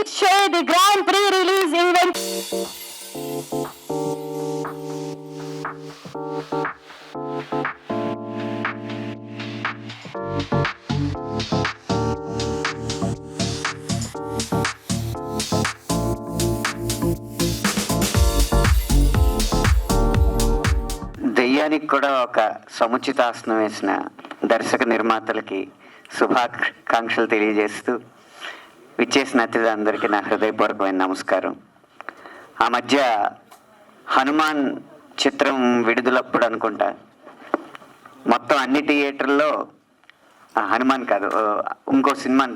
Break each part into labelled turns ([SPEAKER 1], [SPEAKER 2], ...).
[SPEAKER 1] please share the grand pre-release event.
[SPEAKER 2] దెయ్యానికి కూడా ఒక సముచితాసనం వేసిన దర్శక నిర్మాతలకి శుభాకాంక్షలు తెలియజేస్తూ విచ్చేసిన అతిథులందరికీ నా హృదయపూర్వకమైన నమస్కారం. ఆ మధ్య హనుమాన్ చిత్రం విడుదలప్పుడు అనుకుంటా మొత్తం అన్ని థియేటర్లో హనుమాన్ కాదు ఇంకో సినిమా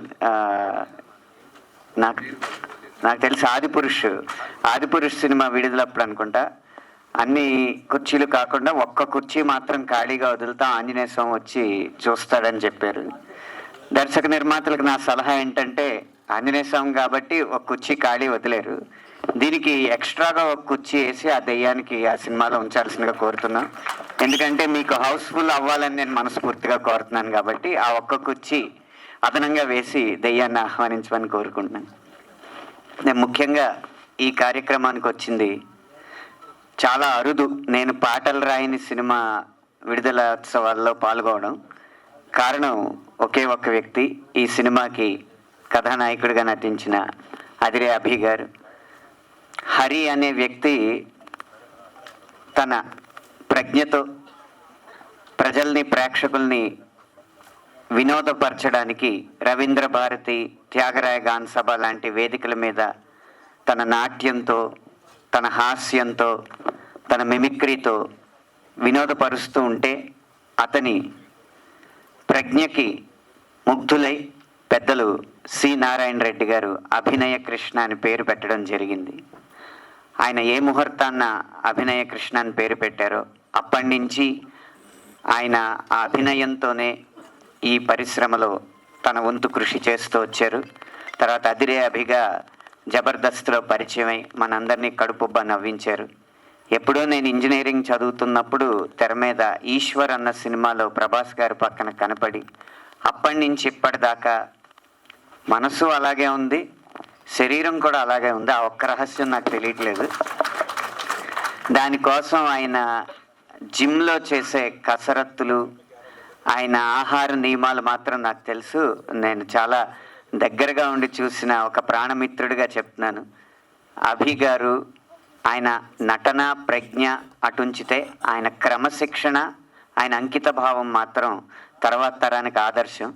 [SPEAKER 2] నాకు తెలిసి ఆదిపురుష్ సినిమా విడుదలప్పుడు అనుకుంటా అన్ని కుర్చీలు కాకుండా ఒక్క కుర్చీ మాత్రం ఖాళీగా వదులుతాం, ఆంజనేయ స్వామి వచ్చి చూస్తాడని చెప్పారు. దర్శక నిర్మాతలకు నా సలహా ఏంటంటే ఆంజనేయ స్వామి కాబట్టి ఒక కుర్చీ ఖాళీ వదిలేరు, దీనికి ఎక్స్ట్రాగా ఒక కుర్చీ వేసి ఆ దెయ్యానికి ఆ సినిమాలో ఉంచాల్సిందిగా కోరుతున్నాం. ఎందుకంటే మీకు హౌస్ఫుల్ అవ్వాలని నేను మనస్ఫూర్తిగా కోరుతున్నాను కాబట్టి ఆ ఒక్క కుర్చీ అదనంగా వేసి దెయ్యాన్ని ఆహ్వానించమని కోరుకుంటున్నాను. నేను ముఖ్యంగా ఈ కార్యక్రమానికి వచ్చింది చాలా అరుదు. నేను పాటలు రాయని సినిమా విడుదలోత్సవాల్లో పాల్గొనడం కారణం ఒకే ఒక్క వ్యక్తి, ఈ సినిమాకి కథానాయకుడిగా నటించిన అదిరే అభి గారు. హరి అనే వ్యక్తి తన ప్రజ్ఞతో ప్రజల్ని ప్రేక్షకుల్ని వినోదపరచడానికి రవీంద్ర భారతి, త్యాగరాయ గాన సభ లాంటి వేదికల మీద తన నాట్యంతో, తన హాస్యంతో, తన మిమిక్రీతో వినోదపరుస్తూ ఉంటే అతని ప్రజ్ఞకి ముగ్ధులై పెద్దలు సి నారాయణ రెడ్డి గారు అభినయ కృష్ణ అని పేరు పెట్టడం జరిగింది. ఆయన ఏ ముహూర్తాన్న అభినయ కృష్ణ అని పేరు పెట్టారో అప్పటి నుంచి ఆయన ఆ అభినయంతోనే ఈ పరిశ్రమలో తన వంతు కృషి చేస్తూ వచ్చారు. తర్వాత అదిరే అభిగా జబర్దస్త్లో పరిచయమై మనందరినీ కడుపుబ్బా నవ్వించారు. ఎప్పుడో నేను ఇంజనీరింగ్ చదువుతున్నప్పుడు తెర మీద ఈశ్వర్ అన్న సినిమాలో ప్రభాస్ గారి పక్కన కనపడి అప్పటి నుంచి ఇప్పటిదాకా మనసు అలాగే ఉంది, శరీరం కూడా అలాగే ఉంది. ఆ ఒక్క రహస్యం నాకు తెలియట్లేదు. దానికోసం ఆయన జిమ్లో చేసే కసరత్తులు, ఆయన ఆహార నియమాలు మాత్రం నాకు తెలుసు. నేను చాలా దగ్గరగా ఉండి చూసిన ఒక ప్రాణమిత్రుడిగా చెప్తున్నాను. అభి గారు ఆయన నటన ప్రజ్ఞ అటుంచితే ఆయన క్రమశిక్షణ, ఆయన అంకిత భావం మాత్రం తర్వాత తరానికి ఆదర్శం.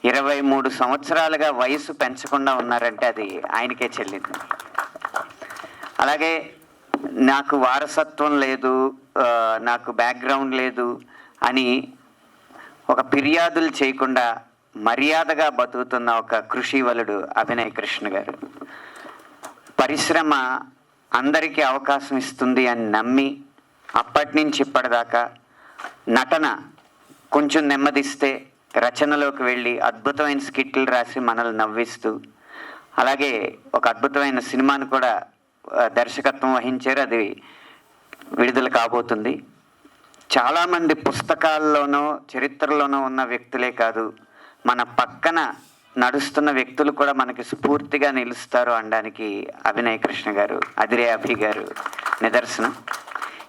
[SPEAKER 2] 23 సంవత్సరాలుగా వయసు పెంచకుండా ఉన్నారంటే అది ఆయనకే చెల్లింది. అలాగే నాకు వారసత్వం లేదు, నాకు బ్యాక్గ్రౌండ్ లేదు అని ఒక ఫిర్యాదులు చేయకుండా మర్యాదగా బతుకుతున్న ఒక కృషివలుడు అభినయ కృష్ణ గారు. పరిశ్రమ అందరికీ అవకాశం ఇస్తుంది అని నమ్మి అప్పటి నుంచి ఇప్పటిదాకా నటన కొంచెం నెమ్మదిస్తే రచనలోకి వెళ్ళి అద్భుతమైన స్కిట్లు రాసి మనల్ని నవ్విస్తూ, అలాగే ఒక అద్భుతమైన సినిమాను కూడా దర్శకత్వం వహించారు. అది విడుదల కాబోతుంది. చాలామంది పుస్తకాల్లోనో చరిత్రలోనో ఉన్న వ్యక్తులే కాదు, మన పక్కన నడుస్తున్న వ్యక్తులు కూడా మనకి స్ఫూర్తిగా నిలుస్తారు అనడానికి అభినయ కృష్ణ గారు, అదిరే అభి గారు నిదర్శనం.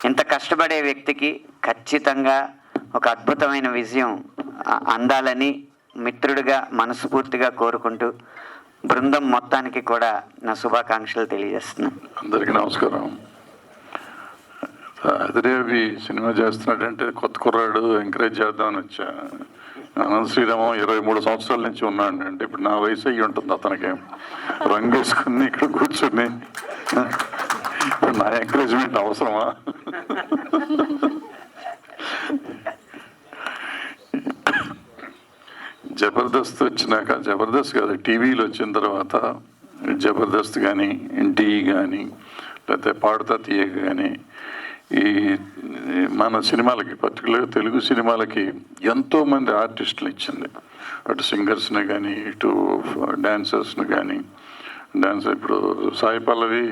[SPEAKER 2] ఇంత కష్టపడే వ్యక్తికి ఖచ్చితంగా ఒక అద్భుతమైన విజయం అందాలని మిత్రుడిగా మనస్ఫూర్తిగా కోరుకుంటూ బృందం మొత్తానికి కూడా నా శుభాకాంక్షలు తెలియజేస్తున్నాను.
[SPEAKER 3] అందరికీ నమస్కారం. అదిరే అభి సినిమా చేస్తున్నాడంటే కొత్త కుర్రాడు, ఎంకరేజ్ చేద్దామని వచ్చా. అనంత శ్రీరామం 23 సంవత్సరాల నుంచి ఉన్నాడు అంటే ఇప్పుడు నా వయసు అయ్యి ఉంటుంది. అతనికి రంగు వేసుకుని ఇక్కడ కూర్చుని నా ఎంకరేజ్మెంట్ అవసరమా? జబర్దస్త్ వచ్చినాక, జబర్దస్త్ కాదు టీవీలో వచ్చిన తర్వాత జబర్దస్త్ కానీ, ఢీ కానీ, లేకపోతే పాడుతా తీయగ కానీ, ఈ మన సినిమాలకి పర్టికులర్గా తెలుగు సినిమాలకి ఎంతోమంది ఆర్టిస్టులు ఇచ్చింది. అటు సింగర్స్ని కానీ, ఇటు డాన్సర్స్ని కానీ. డాన్స్ ఇప్పుడు సాయి పల్లవి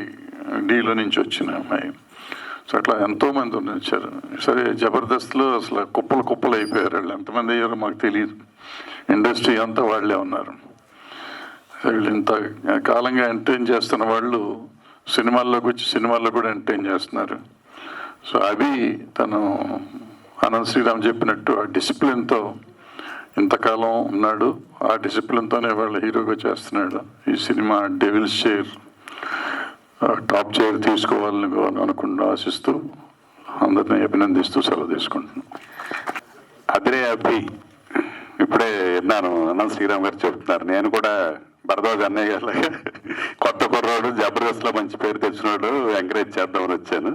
[SPEAKER 3] డీలో నుంచి వచ్చిన అమ్మాయి. సో అట్లా ఎంతోమంది వచ్చారు. సరే జబర్దస్త్లో అసలు కుప్పలు అయిపోయారు. వాళ్ళు ఎంతమంది అయ్యారో మాకు తెలియదు. ఇండస్ట్రీ అంతా వాళ్ళే ఉన్నారు. వీళ్ళు ఇంత కాలంగా ఎంటర్టైన్ చేస్తున్న వాళ్ళు సినిమాల్లోకి వచ్చి సినిమాల్లో కూడా ఎంటర్టైన్ చేస్తున్నారు. సో అవి తను అనంత్ శ్రీరామ్ చెప్పినట్టు ఆ డిసిప్లిన్తో ఇంతకాలం ఉన్నాడు. ఆ డిసిప్లిన్తోనే వాళ్ళ హీరోగా చేస్తున్నాడు. ఈ cinema Devil's share top chair తీసుకోవాలని ఆశిస్తూ అందరినీ అభినందిస్తూ సెలవు తీసుకుంటున్నాను.
[SPEAKER 4] అదిరే అభి ఇప్పుడే విన్నాను, అనంత్ శ్రీరామ్ గారు చెప్తున్నారు. నేను కూడా భరద్వాజ్ అన్నయ్య గారు కొత్త కుర్రాడు, జబర్దస్త్లో మంచి పేరు తెచ్చినాడు, ఎంకరేజ్ చేద్దామని వచ్చాను.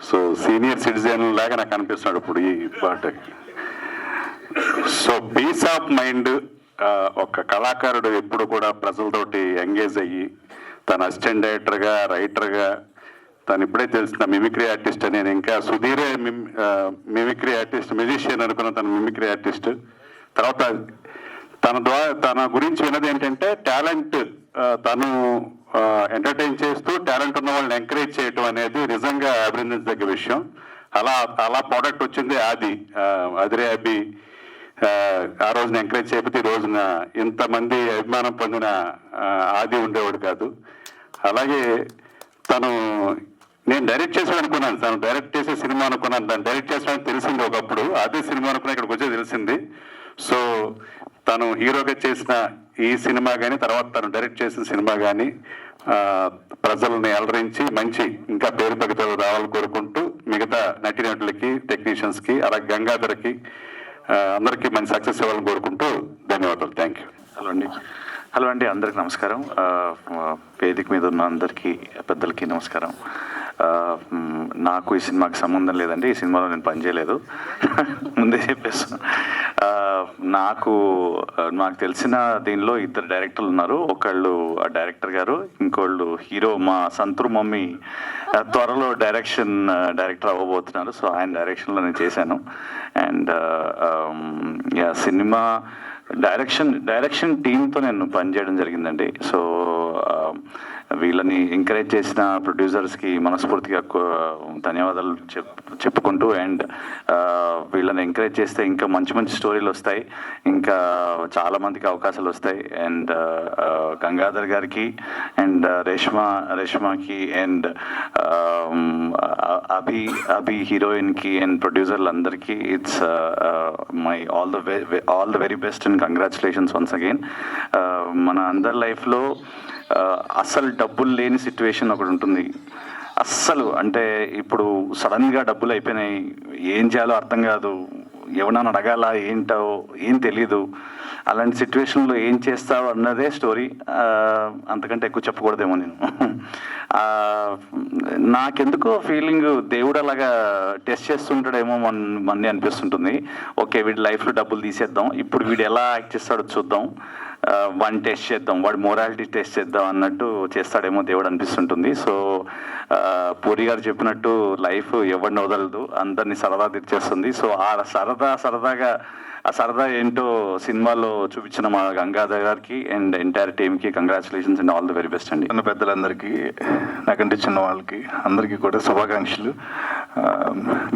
[SPEAKER 4] సో సీనియర్ సిటిజన్ లాగా నాకు అనిపిస్తున్నాడు ఇప్పుడు ఈ పాటకి. సో పీస్ ఆఫ్ మైండ్, ఒక కళాకారుడు ఎప్పుడు కూడా ప్రజలతోటి ఎంగేజ్ అయ్యి తన అసిస్టెంట్ డైరెక్టర్గా, రైటర్గా, తను ఇప్పుడే తెలిసిన మిమిక్రీ ఆర్టిస్ట్ అని. నేను ఇంకా సుధీరే మిమిక్రీ ఆర్టిస్ట్, మ్యూజిషియన్ అనుకున్న తన మిమిక్రీ ఆర్టిస్ట్. తర్వాత తన గురించి విన్నది ఏంటంటే టాలెంట్, తను ఎంటర్టైన్ చేస్తూ టాలెంట్ ఉన్న వాళ్ళని ఎంకరేజ్ చేయటం అనేది నిజంగా అభినందించదగ్గ విషయం. అలా ప్రోడక్ట్ వచ్చింది అదిరే అభి. ఆ రోజున ఎంకరేజ్ చేయకపోతే ఈ రోజున ఇంతమంది అభిమానం పొందిన ఆది ఉండేవాడు కాదు. అలాగే నేను డైరెక్ట్ చేసాడు అనుకున్నాను, తను డైరెక్ట్ చేసే సినిమా అనుకున్నాను, తను డైరెక్ట్ చేసాడని తెలిసింది ఒకప్పుడు. అదే సినిమా అనుకున్నా ఇక్కడికి వచ్చే తెలిసింది. సో తను హీరోగా చేసిన ఈ సినిమా కానీ, తర్వాత తను డైరెక్ట్ చేసిన సినిమా కానీ ప్రజల్ని అలరించి మంచి ఇంకా పేరు ప్రగతిలో రావాలని కోరుకుంటూ, మిగతా నటీనటులకి, టెక్నీషియన్స్కి, అలాగే గంగాధర్కి అందరికీ మంచి సక్సెస్ ఇవ్వాలని కోరుకుంటూ ధన్యవాదాలు. Thank you.
[SPEAKER 5] హలో అండి, అందరికి నమస్కారం. వేదిక మీద ఉన్న అందరికీ, పెద్దలకి నమస్కారం. నాకు ఈ సినిమాకి సంబంధం లేదండి, ఈ సినిమాలో నేను పనిచేయలేదు, ముందే చెప్పేస్తాను. నాకు తెలిసిన దీనిలో ఇద్దరు డైరెక్టర్లు ఉన్నారు. ఒకళ్ళు డైరెక్టర్ గారు, ఇంకోళ్ళు హీరో మా సంతూర్ మమ్మీ త్వరలో డైరెక్టర్ అవ్వబోతున్నారు. సో ఆయన డైరెక్షన్లో నేను చేశాను. అండ్ సినిమా డైరెక్షన్ టీంతో నేను పనిచేయడం జరిగిందండి. సో వీళ్ళని ఎంకరేజ్ చేసిన ప్రొడ్యూసర్స్కి మనస్ఫూర్తిగా ధన్యవాదాలు చెప్పుకుంటూ, అండ్ వీళ్ళని ఎంకరేజ్ చేస్తే ఇంకా మంచి మంచి స్టోరీలు వస్తాయి, ఇంకా చాలామందికి అవకాశాలు వస్తాయి. అండ్ గంగాధర్ గారికి అండ్ రేష్మాకి అండ్ అభి హీరోయిన్కి అండ్ ప్రొడ్యూసర్లందరికీ it's my all the very best and congratulations once again. మన అందరి లైఫ్లో అస్సలు డబ్బులు లేని సిచ్యువేషన్ ఒకటి ఉంటుంది. అస్సలు అంటే ఇప్పుడు సడన్గా డబ్బులు అయిపోయినాయి, ఏం చేయాలో అర్థం కాదు, ఎవరన్నా అడగాల ఏంటో ఏం తెలీదు. అలాంటి సిచ్యువేషన్లో ఏం చేస్తావు అన్నదే స్టోరీ, అంతకంటే ఎక్కువ చెప్పకూడదేమో నేను. నాకెందుకో ఫీలింగ్ దేవుడు అలాగా టెస్ట్ చేస్తుంటాడేమో మంది అనిపిస్తుంటుంది. ఓకే, వీడి లైఫ్లో డబ్బులు తీసేద్దాం, ఇప్పుడు వీడు ఎలా యాక్ట్ చేస్తాడో చూద్దాం, వాడిని టెస్ట్ చేద్దాం, వాడి మొరాలిటీ టెస్ట్ చేద్దాం అన్నట్టు చేస్తాడేమో దేవుడు అనిపిస్తుంటుంది. సో పూరి గారు చెప్పినట్టు లైఫ్ ఎవరిని వదలదు, అందరినీ సరదా తెచ్చేస్తుంది. సో ఆ సరదా ఏంటో సినిమాలో చూపించిన మా గంగాధర్ గారికి అండ్ ఎంటైర్ టీమ్కి congratulations and all the very best అండి.
[SPEAKER 6] చిన్న పెద్దలందరికీ, నాకంటే చిన్న వాళ్ళకి అందరికీ కూడా శుభాకాంక్షలు.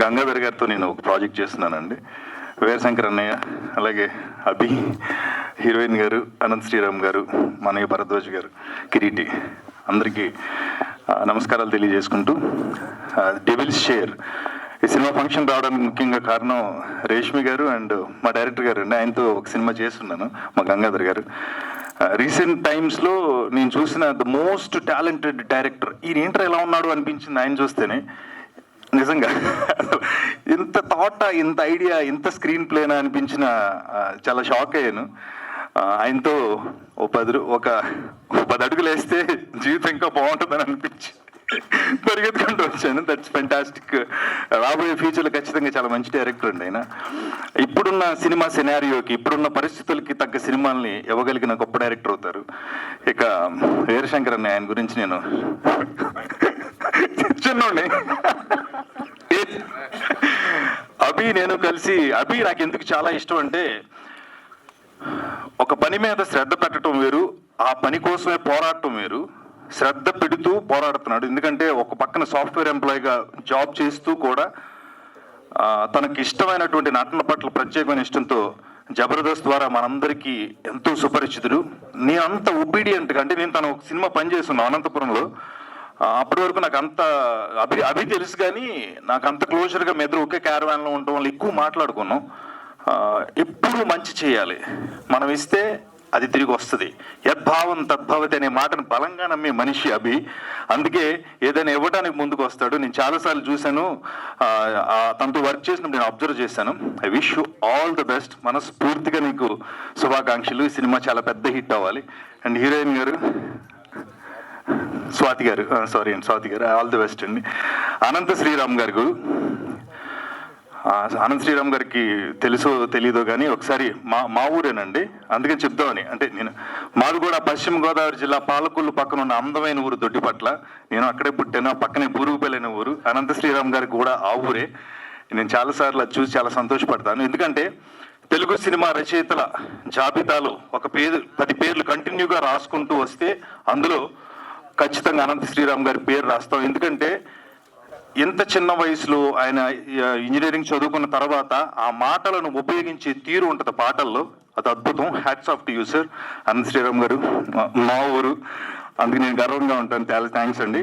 [SPEAKER 6] గంగాధర్ గారితో నేను ఒక ప్రాజెక్ట్ చేస్తున్నానండి. వీరశంకర్ అన్నయ్య, అలాగే అభి హీరోయిన్ గారు, అనంత్ శ్రీరామ్ గారు, మనయ్య భరద్వాజ్ గారు, కిరీటి, అందరికీ నమస్కారాలు తెలియజేసుకుంటూ, డెవిల్స్ షేర్ ఈ సినిమా ఫంక్షన్ రావడానికి ముఖ్యంగా కారణం రేష్మి గారు అండ్ మా డైరెక్టర్ గారు అండి. ఆయనతో ఒక సినిమా చేస్తున్నాను, మా గంగాధర్ గారు. రీసెంట్ టైమ్స్లో నేను చూసిన ద మోస్ట్ టాలెంటెడ్ డైరెక్టర్. ఈయన ఏంటర్ ఎలా ఉన్నాడు అనిపించింది ఆయన చూస్తేనే. నిజంగా ఇంత థాట్, ఇంత ఐడియా, ఇంత స్క్రీన్ ప్లేనా అనిపించిన చాలా షాక్ అయ్యాను. ఆయనతో ఒక 10 అడుగులు వేస్తే జీవితం ఇంకా బాగుంటుందని అనిపించి పరిగెత్తుకుంటూ వచ్చాను. That's fantastic. రాబోయే ఫ్యూచర్లో ఖచ్చితంగా చాలా మంచి డైరెక్టర్ అండి ఆయన. ఇప్పుడున్న సినిమా సినారియోకి, ఇప్పుడున్న పరిస్థితులకి తగ్గ సినిమాల్ని ఇవ్వగలిగిన గొప్ప డైరెక్టర్ అవుతారు. ఇక వీరశంకర్ అన్న, ఆయన గురించి నేను చిన్నోడిని, నేను కలిసి, నాకు ఎందుకు చాలా ఇష్టం అంటే, ఒక పని మీద శ్రద్ధ పెట్టడం వేరు, ఆ పని కోసమే పోరాటం వేరు. శ్రద్ధ పెడుతూ పోరాడుతున్నాడు. ఎందుకంటే ఒక పక్కన సాఫ్ట్వేర్ ఎంప్లాయీగా జాబ్ చేస్తూ కూడా తనకి ఇష్టమైనటువంటి నటన పట్ల ప్రత్యేకమైన ఇష్టంతో జబర్దస్త్ ద్వారా మనందరికీ ఎంతో సుపరిచితుడు. నేను అంత ఒబీడియంట్గా, అంటే నేను తను ఒక సినిమా పనిచేస్తున్నాను అనంతపురంలో, అప్పటి వరకు నాకు అంత అభి తెలుసు, కానీ నాకు అంత క్లోజర్గా మీ ఇద్దరు ఒకే క్యారవాన్లో ఉండటం వల్ల ఎక్కువ మాట్లాడుకున్నాం. ఎప్పుడు మంచి చేయాలి, మనం ఇస్తే అది తిరిగి వస్తుంది, యద్భావం తద్భవతి అనే మాటను బలంగా నమ్మే మనిషి అభి. అందుకే ఏదైనా ఇవ్వడానికి ముందుకు వస్తాడు. నేను చాలాసార్లు చూశాను, తనతో వర్క్ చేసినప్పుడు నేను అబ్జర్వ్ చేశాను. I wish you all the best, మనస్ఫూర్తిగా నీకు శుభాకాంక్షలు. ఈ సినిమా చాలా పెద్ద హిట్ అవ్వాలి. అండ్ హీరోయిన్ గారు స్వాతి గారు ఆల్ ది బెస్ట్ అండి. అనంత శ్రీరామ్ గారికి తెలుసో తెలీదో కానీ ఒకసారి మా ఊరేనండి, అందుకని చెప్దామని. అంటే మాది కూడా పశ్చిమ గోదావరి జిల్లా పాలకొల్లు పక్కన ఉన్న అందమైన ఊరు దొడ్డిపట్ల. నేను అక్కడే పుట్టాను, పక్కనే పూరుగుపల్లిన ఊరు. అనంత శ్రీరామ్ గారికి కూడా ఆ ఊరే. నేను చాలాసార్లు అది చూసి చాలా సంతోషపడతాను. ఎందుకంటే తెలుగు సినిమా రచయితల జాబితాలో 10 పేర్లు కంటిన్యూగా రాసుకుంటూ వస్తే అందులో ఖచ్చితంగా అనంత శ్రీరామ్ గారి పేరు రాస్తాం. ఎందుకంటే ఎంత చిన్న వయసులో ఆయన ఇంజనీరింగ్ చదువుకున్న తర్వాత ఆ మాటలను ఉపయోగించే తీరు ఉంటుంది పాటల్లో, అది అద్భుతం. Hats off to you sir. Anantha Sriram garu మా ఊరు, అందుకు నేను గర్వంగా ఉంటాను. చాలా థ్యాంక్స్ అండి.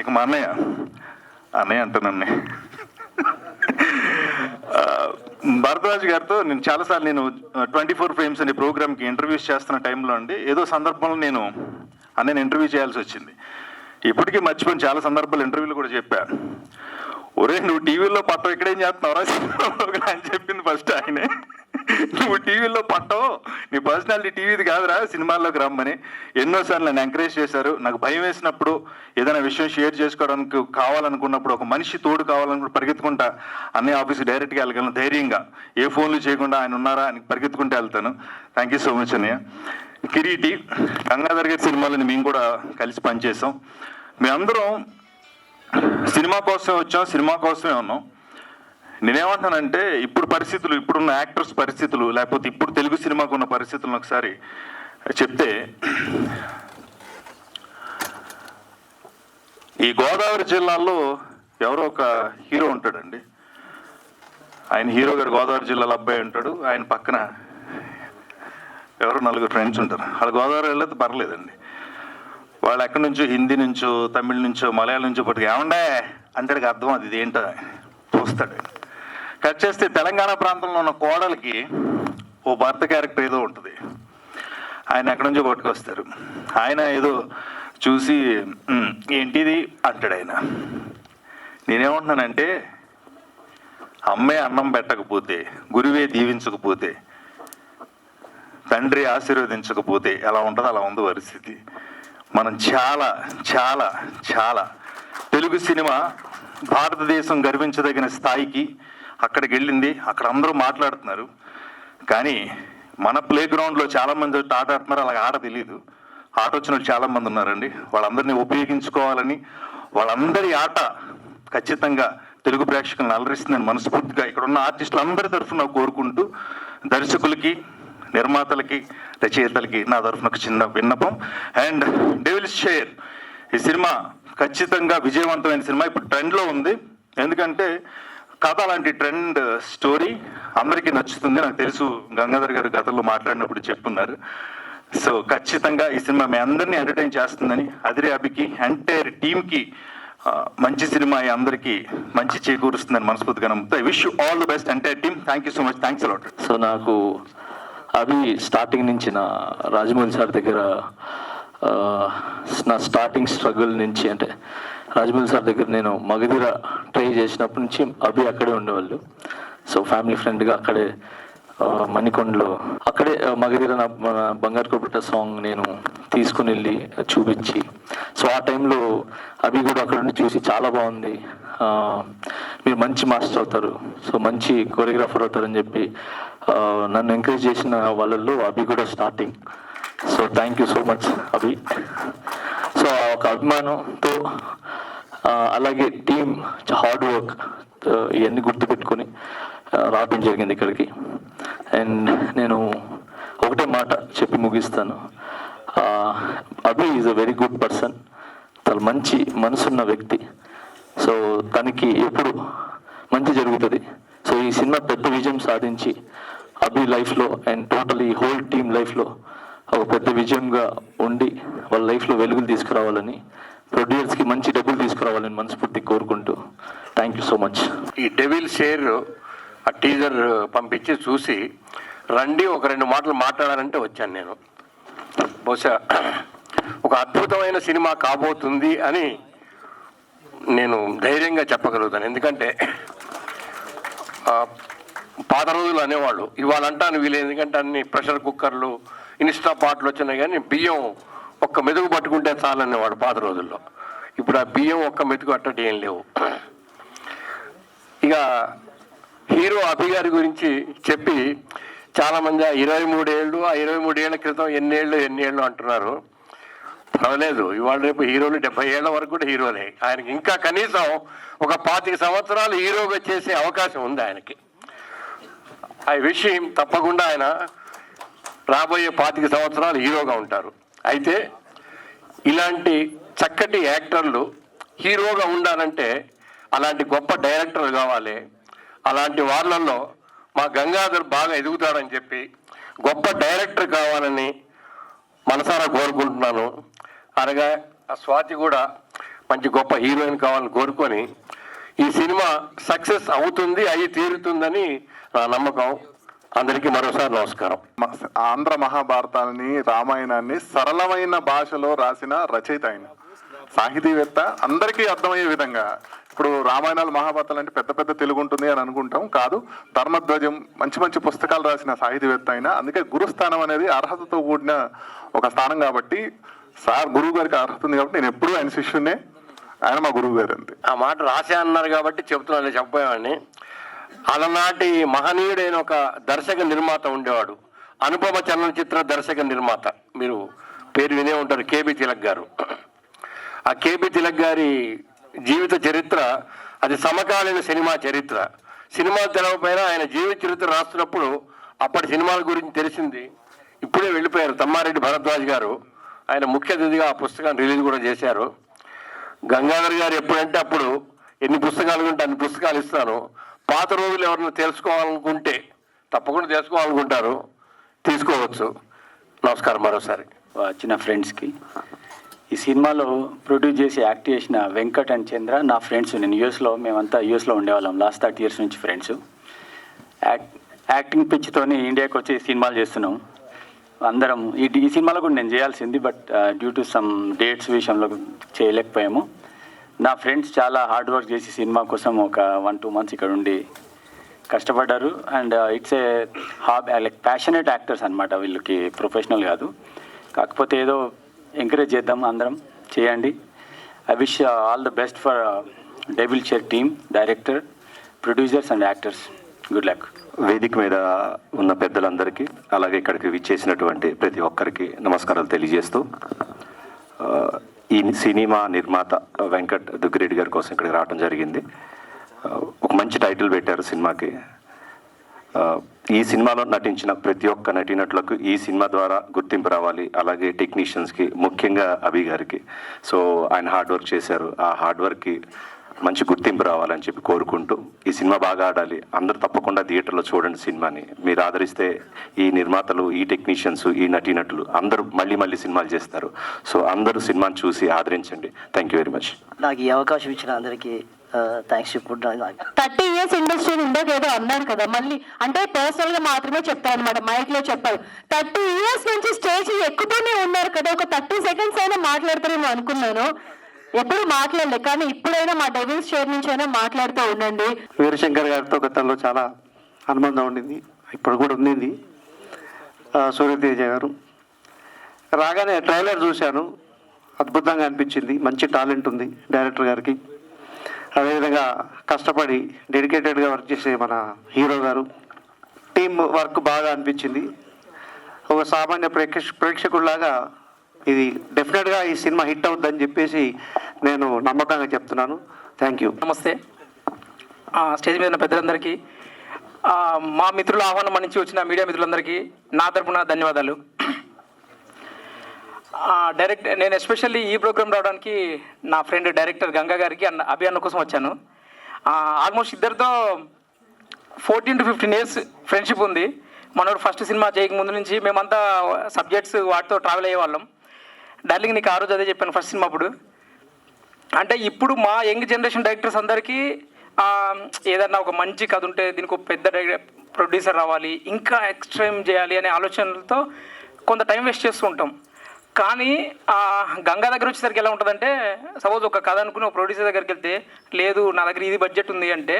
[SPEAKER 6] ఇక మా అన్నయ్య అంటానండి, భరద్వాజ్ గారితో నేను చాలాసార్లు 24 ఫ్రేమ్స్ అనే ప్రోగ్రామ్కి ఇంటర్వ్యూస్ చేస్తున్న టైంలో అండి, ఏదో సందర్భంలో నేను అన్నయ్యను ఇంటర్వ్యూ చేయాల్సి వచ్చింది. ఇప్పటికీ మర్చిపోయిన చాలా సందర్భాలు ఇంటర్వ్యూలు కూడా చెప్పా. ఒరే నువ్వు టీవీలో పట్టవు, ఇక్కడేం చేస్తున్నావురా అని చెప్పింది ఫస్ట్ ఆయనే. నువ్వు టీవీలో పట్టవు, నీ పర్సనాలిటీ టీవీది కాదురా, సినిమాల్లోకి రమ్మని ఎన్నోసార్లు నన్ను ఎంకరేజ్ చేశారు. నాకు భయం వేసినప్పుడు, ఏదైనా విషయం షేర్ చేసుకోవడానికి కావాలనుకున్నప్పుడు, ఒక మనిషి తోడు కావాలనుకుంటే పరిగెత్తుకుంటా అన్నయ్య ఆఫీస్కి డైరెక్ట్గా వెళ్ళగలను ధైర్యంగా, ఏ ఫోన్లు చేయకుండా ఆయన ఉన్నారా అని పరిగెత్తుకుంటూ వెళ్తాను. థ్యాంక్ యూ సో మచ్ అన్నయ్య. కిరీటి, గంగాధర్ గారి సినిమాలని మేము కూడా కలిసి పనిచేసాం. మేమందరం సినిమా కోసమే వచ్చాం, సినిమా కోసమే ఉన్నాం. నేనేమంటానంటే ఇప్పుడున్న యాక్టర్స్ పరిస్థితులు, లేకపోతే ఇప్పుడు తెలుగు సినిమాకు ఉన్న పరిస్థితులను ఒకసారి చెప్తే, ఈ గోదావరి జిల్లాలో ఎవరో ఒక హీరో ఉంటాడండి. ఆయన హీరో గారు గోదావరి జిల్లాలో అబ్బాయి ఉంటాడు, ఆయన పక్కన ఎవరో 4 ఫ్రెండ్స్ ఉంటారు. వాళ్ళు గోదావరి వెళ్ళదు పర్లేదండి, వాళ్ళు ఎక్కడి నుంచో హిందీ నుంచో తమిళ నుంచో మలయాళం నుంచో పట్టుకు ఏమండే అంటాడికి అర్థం అది ఇదేంటో చూస్తాడు. కట్ చేస్తే తెలంగాణ ప్రాంతంలో ఉన్న కోడలికి ఓ భర్త క్యారెక్టర్ ఏదో ఉంటుంది, ఆయన ఎక్కడి నుంచో పట్టుకొస్తారు. ఆయన ఏదో చూసి ఏంటిది అంటాడు. ఆయన నేనేమంటున్నానంటే, అమ్మే అన్నం పెట్టకపోతే, గురువే దీవించకపోతే, తండ్రి ఆశీర్వదించకపోతే ఎలా ఉంటుందో అలా ఉంది పరిస్థితి. మనం చాలా చాలా చాలా తెలుగు సినిమా భారతదేశం గర్వించదగిన స్థాయికి అక్కడికి వెళ్ళింది. అక్కడ అందరూ మాట్లాడుతున్నారు, కానీ మన ప్లే గ్రౌండ్లో చాలామంది ఆట ఆడుతున్నారు, అలాగే ఆట తెలియదు. ఆట వచ్చిన వాళ్ళు చాలామంది ఉన్నారండి. వాళ్ళందరినీ ఉపయోగించుకోవాలని, వాళ్ళందరి ఆట ఖచ్చితంగా తెలుగు ప్రేక్షకులను అలరిస్తుందని మనస్ఫూర్తిగా ఇక్కడ ఉన్న ఆర్టిస్టులందరి తరఫున కోరుకుంటూ, దర్శకులకి, నిర్మాతలకి, రచయితలకి నా తరఫున ఒక చిన్న విన్నపం. అండ్ డెవిల్స్ షేర్ ఈ సినిమా ఖచ్చితంగా విజయవంతమైన సినిమా. ఇప్పుడు ట్రెండ్లో ఉంది, ఎందుకంటే కథ లాంటి ట్రెండ్ స్టోరీ అందరికీ నచ్చుతుంది. నాకు తెలుసు, గంగాధర్ గారు గతంలో మాట్లాడినప్పుడు చెప్పున్నారు. సో ఖచ్చితంగా ఈ సినిమా మీ అందరినీ ఎంటర్టైన్ చేస్తుందని, అదిరే అభికి, ఎంటైర్ టీమ్కి మంచి సినిమా అందరికీ మంచి చేకూరుస్తుందని మనస్ఫూర్తిగా నమ్ముతా. I wish you all the best entire team. Thank you so much. Thanks a lot.
[SPEAKER 7] So నాకు అవి స్టార్టింగ్ నుంచి నా రాజమౌళి సార్ దగ్గర నా స్టార్టింగ్ స్ట్రగుల్ నుంచి, అంటే రాజమౌళి సార్ దగ్గర నేను మగధీర ట్రై చేసినప్పటి నుంచి అభి అక్కడే ఉండేవాళ్ళు. సో ఫ్యామిలీ ఫ్రెండ్గా అక్కడే మణికొండలో అక్కడే మగధీర నా బంగారు కొబ్బట సాంగ్ నేను తీసుకుని వెళ్ళి చూపించి, సో ఆ టైంలో అభి కూడా అక్కడ నుండి చూసి చాలా బాగుంది, మీరు మంచి మాస్టర్ అవుతారు, సో మంచి కొరియోగ్రాఫర్ అవుతారని చెప్పి నన్ను ఎంకరేజ్ చేసిన వాళ్ళల్లో అభి కూడా starting. So thank you so much Abhi. So ఒక అభిమానంతో, అలాగే టీమ్ హార్డ్ వర్క్, ఇవన్నీ గుర్తుపెట్టుకొని రావడం జరిగింది ఇక్కడికి. అండ్ నేను ఒకటే మాట చెప్పి ముగిస్తాను. Abhi is a very good person, చాలా మంచి మనసున్న వ్యక్తి. సో తనకి ఎప్పుడు మంచి జరుగుతుంది. సో ఈ సినిమా పెద్ద విజయం సాధించి అభి లైఫ్లో అండ్ టోటలీ హోల్ టీమ్ లైఫ్లో ఒక పెద్ద విజయంగా ఉండి వాళ్ళ లైఫ్లో వెలుగులు తీసుకురావాలని, ప్రొడ్యూసర్స్కి మంచి డబ్బులు తీసుకురావాలని మనస్ఫూర్తి కోరుకుంటూ థ్యాంక్ యూ సో మచ్.
[SPEAKER 8] ఈ డెవిల్ షేర్ ఆ టీజర్ పంపించి చూసి రండి ఒక 2 మాటలు మాట్లాడాలంటే వచ్చాను నేను. బహుశా ఒక అద్భుతమైన సినిమా కాబోతుంది అని నేను ధైర్యంగా చెప్పగలుగుతాను. ఎందుకంటే పాత రోజులు అనేవాళ్ళు, ఇవాళ అంటాను వీళ్ళు, ఎందుకంటే అన్ని ప్రెషర్ కుక్కర్లు ఇన్స్టా పాటలు వచ్చినాయి, కానీ బియ్యం ఒక్క మెతుకు పట్టుకుంటే చాలనేవాడు పాత రోజుల్లో. ఇప్పుడు ఆ బియ్యం ఒక్క మెతుకు అట్టటి ఏం లేవు. ఇక హీరో అభి గారి గురించి చెప్పి చాలామంది 23 ఏళ్ళు, ఆ 23 ఏళ్ల క్రితం ఎన్నేళ్ళు అంటున్నారు. పర్వాలేదు, ఇవాళ రేపు హీరోలు 70 ఏళ్ల వరకు కూడా హీరోలే. ఆయనకి ఇంకా కనీసం ఒక 25 సంవత్సరాలు హీరోగా చేసే అవకాశం ఉంది ఆయనకి. ఐ విష్ హిమ్ తప్పకుండా ఆయన రాబోయే 25 సంవత్సరాలు హీరోగా ఉంటారు. అయితే ఇలాంటి చక్కటి యాక్టర్లు హీరోగా ఉండాలంటే అలాంటి గొప్ప డైరెక్టర్లు కావాలి. అలాంటి వాళ్ళల్లో మా గంగాధర్ బాగా ఎదుగుతాడని చెప్పి గొప్ప డైరెక్టర్ కావాలని మనసారా కోరుకుంటున్నాను. అనగా ఆ స్వాతి కూడా మంచి గొప్ప హీరోయిన్ కావాలని కోరుకొని ఈ సినిమా సక్సెస్ అవుతుంది, అయి తీరుతుందని నా నమ్మకం. అందరికీ మరోసారి నమస్కారం.
[SPEAKER 6] ఆంధ్ర మహాభారతాన్ని, రామాయణాన్ని సరళమైన భాషలో రాసిన రచయిత ఆయన, సాహితీవేత్త. అందరికీ అర్థమయ్యే విధంగా, ఇప్పుడు రామాయణాలు మహాభారతాలు అంటే పెద్ద పెద్ద తెలుగు ఉంటుంది అని అనుకుంటాం, కాదు. ధర్మధ్వజం, మంచి మంచి పుస్తకాలు రాసిన సాహితీవేత్త ఆయన. అందుకే గురుస్థానం అనేది అర్హతతో కూడిన ఒక స్థానం కాబట్టి, సార్ గురువు గారికి అర్హత ఉంది కాబట్టి నేను ఎప్పుడూ ఆయన శిష్యునే, ఆయన మా గురువు గారు. అంతే.
[SPEAKER 8] ఆ మాట రాసే అన్నారు కాబట్టి చెప్తున్నాను, చెప్పేవాడిని. అలనాటి మహనీయుడైన ఒక దర్శక నిర్మాత ఉండేవాడు, అనుపమ చలనచిత్ర దర్శక నిర్మాత. మీరు పేరు వినే ఉంటారు, కేబి తిలక్ గారు. ఆ కేబి తిలక్ గారి జీవిత చరిత్ర అది సమకాలీన సినిమా చరిత్ర. సినిమా తెరవపైన ఆయన జీవిత చరిత్ర రాస్తున్నప్పుడు అప్పటి సినిమాల గురించి తెలిసింది. ఇప్పుడే వెళ్ళిపోయారు తమ్మారెడ్డి భరద్వాజ్ గారు, ఆయన ముఖ్య అతిథిగా ఆ పుస్తకాన్ని రిలీజ్ కూడా చేశారు. గంగాధర్ గారు ఎప్పుడంటే అప్పుడు ఎన్ని పుస్తకాలు ఉంటే అన్ని పుస్తకాలు ఇస్తాను. పాత రోజులు ఎవరైనా తెలుసుకోవాలనుకుంటే తప్పకుండా తెలుసుకోవాలనుకుంటారు, తీసుకోవచ్చు. నమస్కారం మరోసారి.
[SPEAKER 9] వచ్చిన ఫ్రెండ్స్కి, ఈ సినిమాలో ప్రొడ్యూస్ చేసి యాక్ట్ చేసిన వెంకట్ అండ్ చంద్ర నా ఫ్రెండ్స్. నేను మేమంతా యూఎస్లో ఉండేవాళ్ళం లాస్ట్ 30 years నుంచి ఫ్రెండ్స్. యాక్టింగ్ పిచ్చితోని ఇండియాకి వచ్చి సినిమాలు చేస్తున్నాం అందరం. ఈ సినిమాలో కూడా నేను చేయాల్సింది, but due to some dates విషయంలో చేయలేకపోయాము. నా ఫ్రెండ్స్ చాలా హార్డ్ వర్క్ చేసి సినిమా కోసం ఒక 1-2 months ఇక్కడ ఉండి కష్టపడ్డారు. And it's a like passionate actors అనమాట, వీళ్ళకి ప్రొఫెషనల్ కాదు. కాకపోతే ఏదో ఎంకరేజ్ చేద్దాం, అందరం చేయండి. I wish all the best for devil chair team, director, producers and actors. Good luck.
[SPEAKER 10] వేదిక మీద ఉన్న పెద్దలందరికీ, అలాగే ఇక్కడికి విచ్చేసినటువంటి ప్రతి ఒక్కరికి నమస్కారాలు తెలియజేస్తూ, ఈ సినిమా నిర్మాత వెంకట్ దుగ్గిరెడ్డి గారి కోసం ఇక్కడికి రావడం జరిగింది. ఒక మంచి టైటిల్ పెట్టారు సినిమాకి. ఈ సినిమాలో నటించిన ప్రతి ఒక్క నటీనటులకు ఈ సినిమా ద్వారా గుర్తింపు రావాలి, అలాగే టెక్నీషియన్స్కి, ముఖ్యంగా అభి గారికి. సో ఆయన హార్డ్ వర్క్ చేశారు, ఆ హార్డ్ వర్క్కి మంచి గుర్తింపు రావాలని చెప్పి కోరుకుంటూ, ఈ సినిమా బాగా ఆడాలి, అందరూ తప్పకుండా థియేటర్లో చూడండి సినిమాని. మీరు ఆదరిస్తే ఈ నిర్మాతలు, ఈ టెక్నీషియన్స్, ఈ నటీనటులు అందరూ మళ్ళీ సినిమాలు చేస్తారు. సో అందరూ సినిమాని చూసి ఆదరించండి. Thank you very much.
[SPEAKER 11] నాకు ఈ అవకాశం ఇచ్చిన అందరికీ థ్యాంక్స్ చెప్పుకుంటున్నాను.
[SPEAKER 1] 30 years ఇండస్ట్రీ ఉండేది ఏదో అన్నారు కదా, మళ్ళీ అంటే పర్సనల్ గా మాత్రమే చెప్తారు అనమాట, మైక్ లో చెప్పారు. 30 years నుంచి స్టేజ్ ఎక్కుతూనే ఉన్నారు కదా, ఒక 30 seconds అయినా మాట్లాడతారేమో అనుకున్నాను. ఎప్పుడు మాట్లాడలే, కానీ ఇప్పుడైనా మా డెవిల్స్ షేర్ నుంచి అయినా మాట్లాడుతూ ఉండండి.
[SPEAKER 12] వీరశంకర్ గారితో గతంలో చాలా అనుబంధం ఉండింది, ఇప్పుడు కూడా ఉంది. సూర్యతేజ గారు రాగానే ట్రైలర్ చూశాను, అద్భుతంగా అనిపించింది. మంచి టాలెంట్ ఉంది డైరెక్టర్ గారికి. అదేవిధంగా కష్టపడి డెడికేటెడ్గా వర్క్ చేసే మన హీరో గారు, టీమ్ వర్క్ బాగా అనిపించింది. ఒక సామాన్య ప్రేక్షకుల్లాగా ఇది డెఫినెట్గా ఈ సినిమా హిట్ అవుతుందని చెప్పేసి నేను నమ్మకంగా చెప్తున్నాను. Thank you.
[SPEAKER 13] నమస్తే. స్టేజ్ మీద ఉన్న పెద్దలందరికీ, మా మిత్రుల ఆహ్వానం మన్నించి వచ్చిన మీడియా మిత్రులందరికీ నా తరపున ధన్యవాదాలు. నేను ఎస్పెషల్లీ ఈ ప్రోగ్రామ్ రావడానికి నా ఫ్రెండ్ డైరెక్టర్ గంగా గారికి అభి అన్న కోసం వచ్చాను. ఆల్మోస్ట్ ఇద్దరితో 14 to 15 years ఫ్రెండ్షిప్ ఉంది. మనోడు ఫస్ట్ సినిమా చేయక ముందు నుంచి మేమంతా సబ్జెక్ట్స్ వాటితో ట్రావెల్ అయ్యేవాళ్ళం. డార్లింగ్ నీకు ఆ రోజు అదే చెప్పాను ఫస్ట్ సినిమా అప్పుడు. అంటే ఇప్పుడు మా యంగ్ జనరేషన్ డైరెక్టర్స్ అందరికీ ఏదన్నా ఒక మంచి కథ ఉంటే దీనికి ఒక పెద్ద ప్రొడ్యూసర్ రావాలి, ఇంకా ఎక్స్ట్రీమ్ చేయాలి అనే ఆలోచనలతో కొంత టైం వేస్ట్ చేస్తూ ఉంటాం. కానీ గంగా దగ్గర వచ్చేసరికి ఎలా ఉంటుందంటే, సపోజ్ ఒక కథ అనుకుని ఒక ప్రొడ్యూసర్ దగ్గరికి వెళ్తే, లేదు నా దగ్గర ఇది బడ్జెట్ ఉంది అంటే